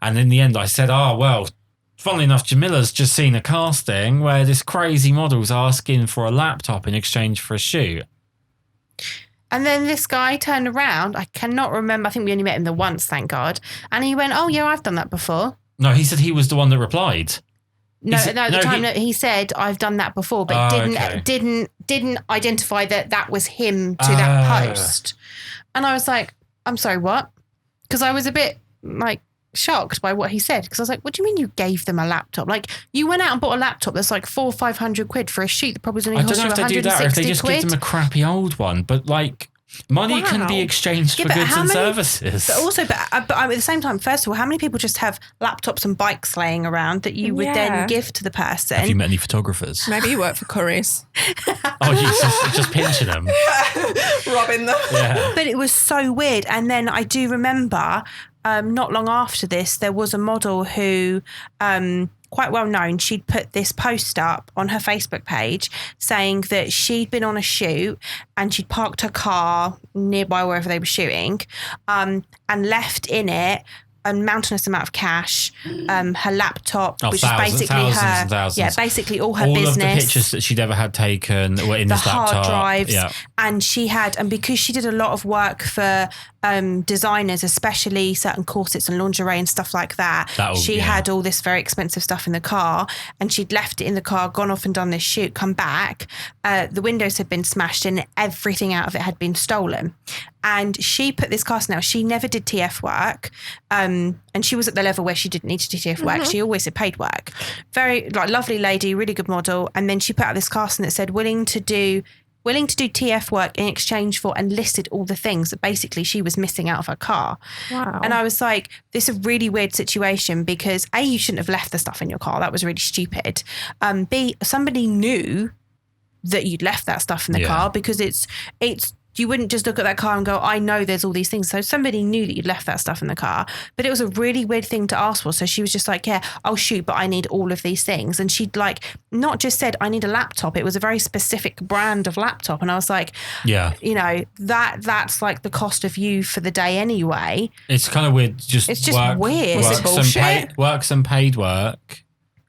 A: And in the end, I said, funnily enough, Jamila's just seen a casting where this crazy model's asking for a laptop in exchange for a shoot.
B: And then this guy turned around. I cannot remember. I think we only met him the once, thank God. And he went, oh, yeah, I've done that before.
A: No, he said he was the one that replied.
B: No, at the time he said, I've done that before, but didn't identify that was him to that post. And I was like, I'm sorry, what? Because I was a bit like shocked by what he said, because I was like, what do you mean you gave them a laptop? Like, you went out and bought a laptop that's like 400-500 quid for a shoot that probably was only
A: I don't
B: cost
A: know
B: you
A: if they do
B: 160
A: that or if they just
B: quid.
A: give them a crappy old one, but like, Money can be
C: Wow.
A: exchanged
B: Yeah,
A: for
B: but
A: goods
B: how
A: and
B: many-
A: services.
B: But also, at the same time, first of all, how many people just have laptops and bikes laying around that you would
C: Yeah.
B: then give to the person?
A: Have you met any photographers?
C: Maybe you work for Curry's.
A: Oh, you just pinching them.
C: Robbing them.
A: Yeah.
B: But it was so weird. And then I do remember not long after this, there was a model who, quite well known, she'd put this post up on her Facebook page saying that she'd been on a shoot and she'd parked her car nearby wherever they were shooting, and left in it a mountainous amount of cash, her laptop, which is basically
A: thousands
B: her,
A: and thousands.
B: basically all her
A: All
B: business.
A: of the pictures that she'd ever had taken were in
B: The
A: this
B: hard
A: laptop.
B: drives,
A: Yeah.
B: and because she did a lot of work for designers, especially certain corsets and lingerie and stuff like that. She had all this very expensive stuff in the car, and she'd left it in the car, gone off and done this shoot, come back. The windows had been smashed and everything out of it had been stolen. And she put this cast. Now, she never did TF work, and she was at the level where she didn't need to do TF work. She always did paid work. Very lovely lady, really good model. And then she put out this casting that said willing to do TF work in exchange for, and listed all the things that basically she was missing out of her car.
C: Wow.
B: And I was like, this is a really weird situation because A, you shouldn't have left the stuff in your car. That was really stupid. B, somebody knew that you'd left that stuff in the car, because it's you wouldn't just look at that car and go, I know there's all these things. So somebody knew that you'd left that stuff in the car, but it was a really weird thing to ask for. So she was just like, yeah, I'll shoot, but I need all of these things. And she'd not just said, I need a laptop. It was a very specific brand of laptop. And I was like,
A: Yeah.
B: That's like the cost of you for the day anyway.
A: It's kind of weird.
B: It's just weird.
A: Works and paid work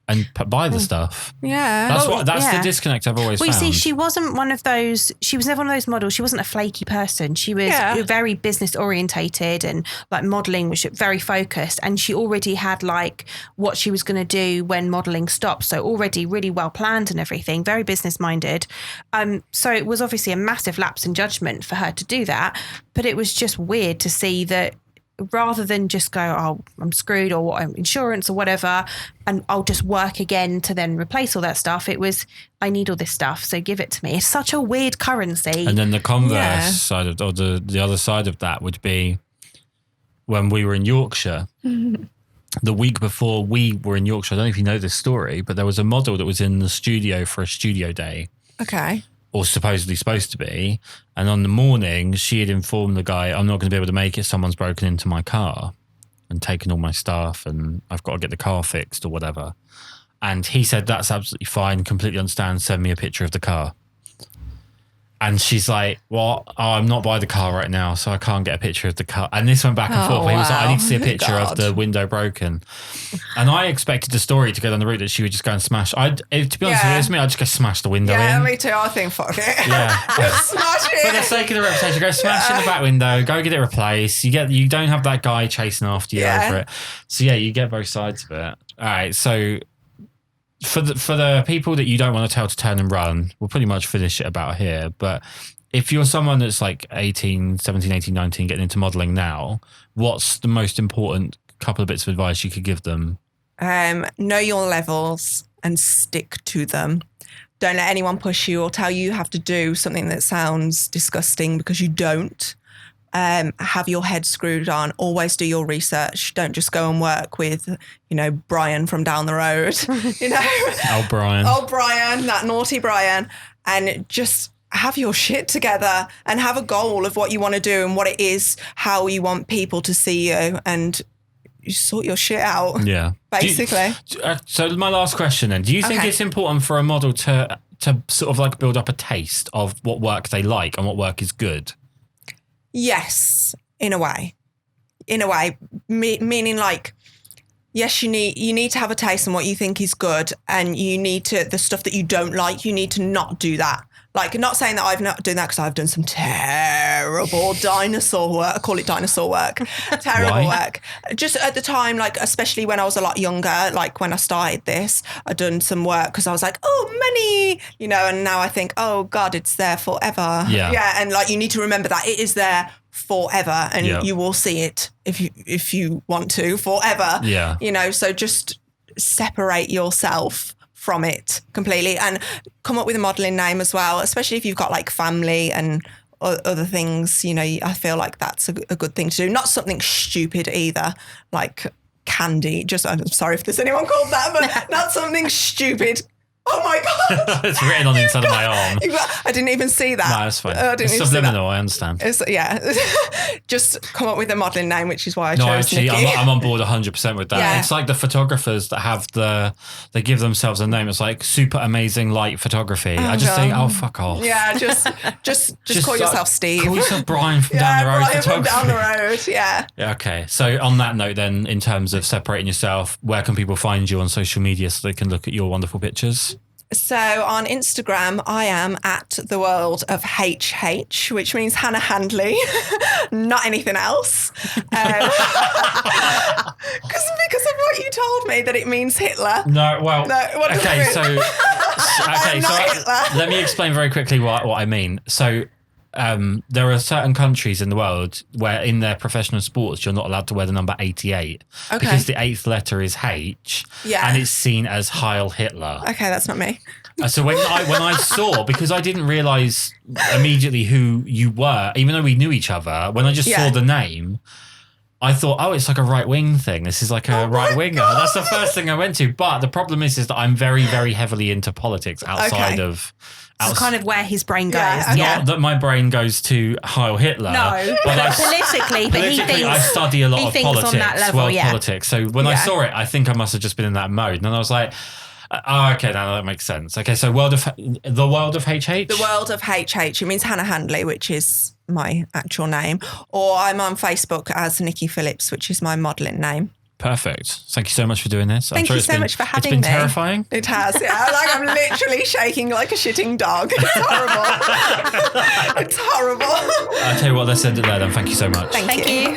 A: and buy the stuff.
C: Yeah.
A: That's the disconnect I've always
B: Well, you
A: found.
B: see, she wasn't one of those. She was never one of those models. She wasn't a flaky person. She was very business orientated and modeling was very focused. And she already had what she was going to do when modeling stopped. So already really well planned and everything. Very business minded. So it was obviously a massive lapse in judgment for her to do that. But it was just weird to see that. Rather than just go, oh, I'm screwed, or what, insurance or whatever, and I'll just work again to then replace all that stuff. It was, I need all this stuff, so give it to me. It's such a weird currency.
A: And then the converse side of, or the other side of that would be when we were in Yorkshire. The week before we were in Yorkshire, I don't know if you know this story, but there was a model that was in the studio for a studio day.
C: Okay.
A: Or supposedly supposed to be. And on the morning, she had informed the guy, I'm not going to be able to make it. Someone's broken into my car and taken all my stuff and I've got to get the car fixed or whatever. And he said, that's absolutely fine. Completely understand. Send me a picture of the car. And she's like, what? Oh, I'm not by the car right now, so I can't get a picture of the car. And this went back and forth. He was like, I need to see a picture of the window broken. And I expected the story to go down the route that she would just go and smash. To be honest with you, it's me, I'd just go smash the window in.
C: Me too. I think, fuck it.
A: Yeah.
C: Just smash
A: For the
C: it.
A: sake of the reputation, go smash in the back window, go get it replaced. You don't have that guy chasing after you over it. So yeah, you get both sides of it. All right, so for the people that you don't want to tell to turn and run, we'll pretty much finish it about here. But if you're someone that's 17, 18, 19, getting into modelling now, what's the most important couple of bits of advice you could give them?
C: Know your levels and stick to them. Don't let anyone push you or tell you have to do something that sounds disgusting because you don't. Have your head screwed on. Always do your research. Don't just go and work with, Brian from down the road.
A: Oh, Brian.
C: Oh, Brian, that naughty Brian. And just have your shit together and have a goal of what you want to do and what it is, how you want people to see you, and you sort your shit out.
A: Yeah.
C: Basically.
A: So my last question then, do you think it's important for a model to sort of build up a taste of what work they like and what work is good?
C: Yes, in a way. Meaning yes, you need to have a taste in what you think is good, and you need to, the stuff that you don't like, you need to not do that. Not saying that I've not done that, because I've done some terrible dinosaur work. I call it dinosaur work. Terrible work. Just at the time, especially when I was a lot younger, when I started this, I'd done some work because I was like, oh, money, and now I think, oh God, it's there forever.
A: Yeah.
C: Yeah. And you need to remember that it is there forever, and you will see it if you want to forever.
A: Yeah.
C: So just separate yourself from it completely and come up with a modelling name as well, especially if you've got family and other things, I feel like that's a good thing to do. Not something stupid either, like candy. I'm sorry if there's anyone called that, but not something stupid. Oh my God.
A: It's written on the inside of my arm.
C: I didn't even see that.
A: No, it's fine. It's subliminal, I understand.
C: Just come up with a modelling name, which is why I chose
A: actually,
C: Nicky.
A: I'm on board 100% with that.
C: Yeah.
A: It's like the photographers that have they give themselves a name. It's like super amazing light photography. I just think, fuck off.
C: Yeah, just call yourself Steve.
A: Call yourself Brian from down the road.
C: Brian from down the road, yeah.
A: Okay, so on that note then, in terms of separating yourself, where can people find you on social media so they can look at your wonderful pictures?
C: So on Instagram, I am at the world of HH, which means Hannah Handley, not anything else. Because of what you told me that it means Hitler.
A: No, well,
C: what does it mean?
A: Let me explain very quickly what I mean. So there are certain countries in the world where in their professional sports you're not allowed to wear the number 88 because the 8th letter is H and it's seen as Heil Hitler.
C: Okay, that's not me.
A: So when I saw, because I didn't realise immediately who you were, even though we knew each other, when I just saw the name, I thought, it's like a right-wing thing. This is like a right-winger. That's the first thing I went to. But the problem is that I'm very, very heavily into politics outside of...
B: That's kind of where his brain goes.
A: Not that my brain goes to Heil Hitler.
B: No, but politically, he thinks...
A: I study a lot of politics,
B: on that level,
A: world politics. So when I saw it, I think I must have just been in that mode. And then I was like, okay, now that makes sense. Okay, so the world of HH?
C: The world of HH. It means Hannah Handley, which is my actual name. Or I'm on Facebook as Nicky Phillips, which is my modelling name.
A: Perfect. Thank you so much for doing this.
C: Thank you so much for having me.
A: It's been terrifying.
C: It has, yeah. Like I'm literally shaking like a shitting dog. It's horrible. It's horrible.
A: I'll tell you what, let's end it there then. Thank you so much.
C: Thank you.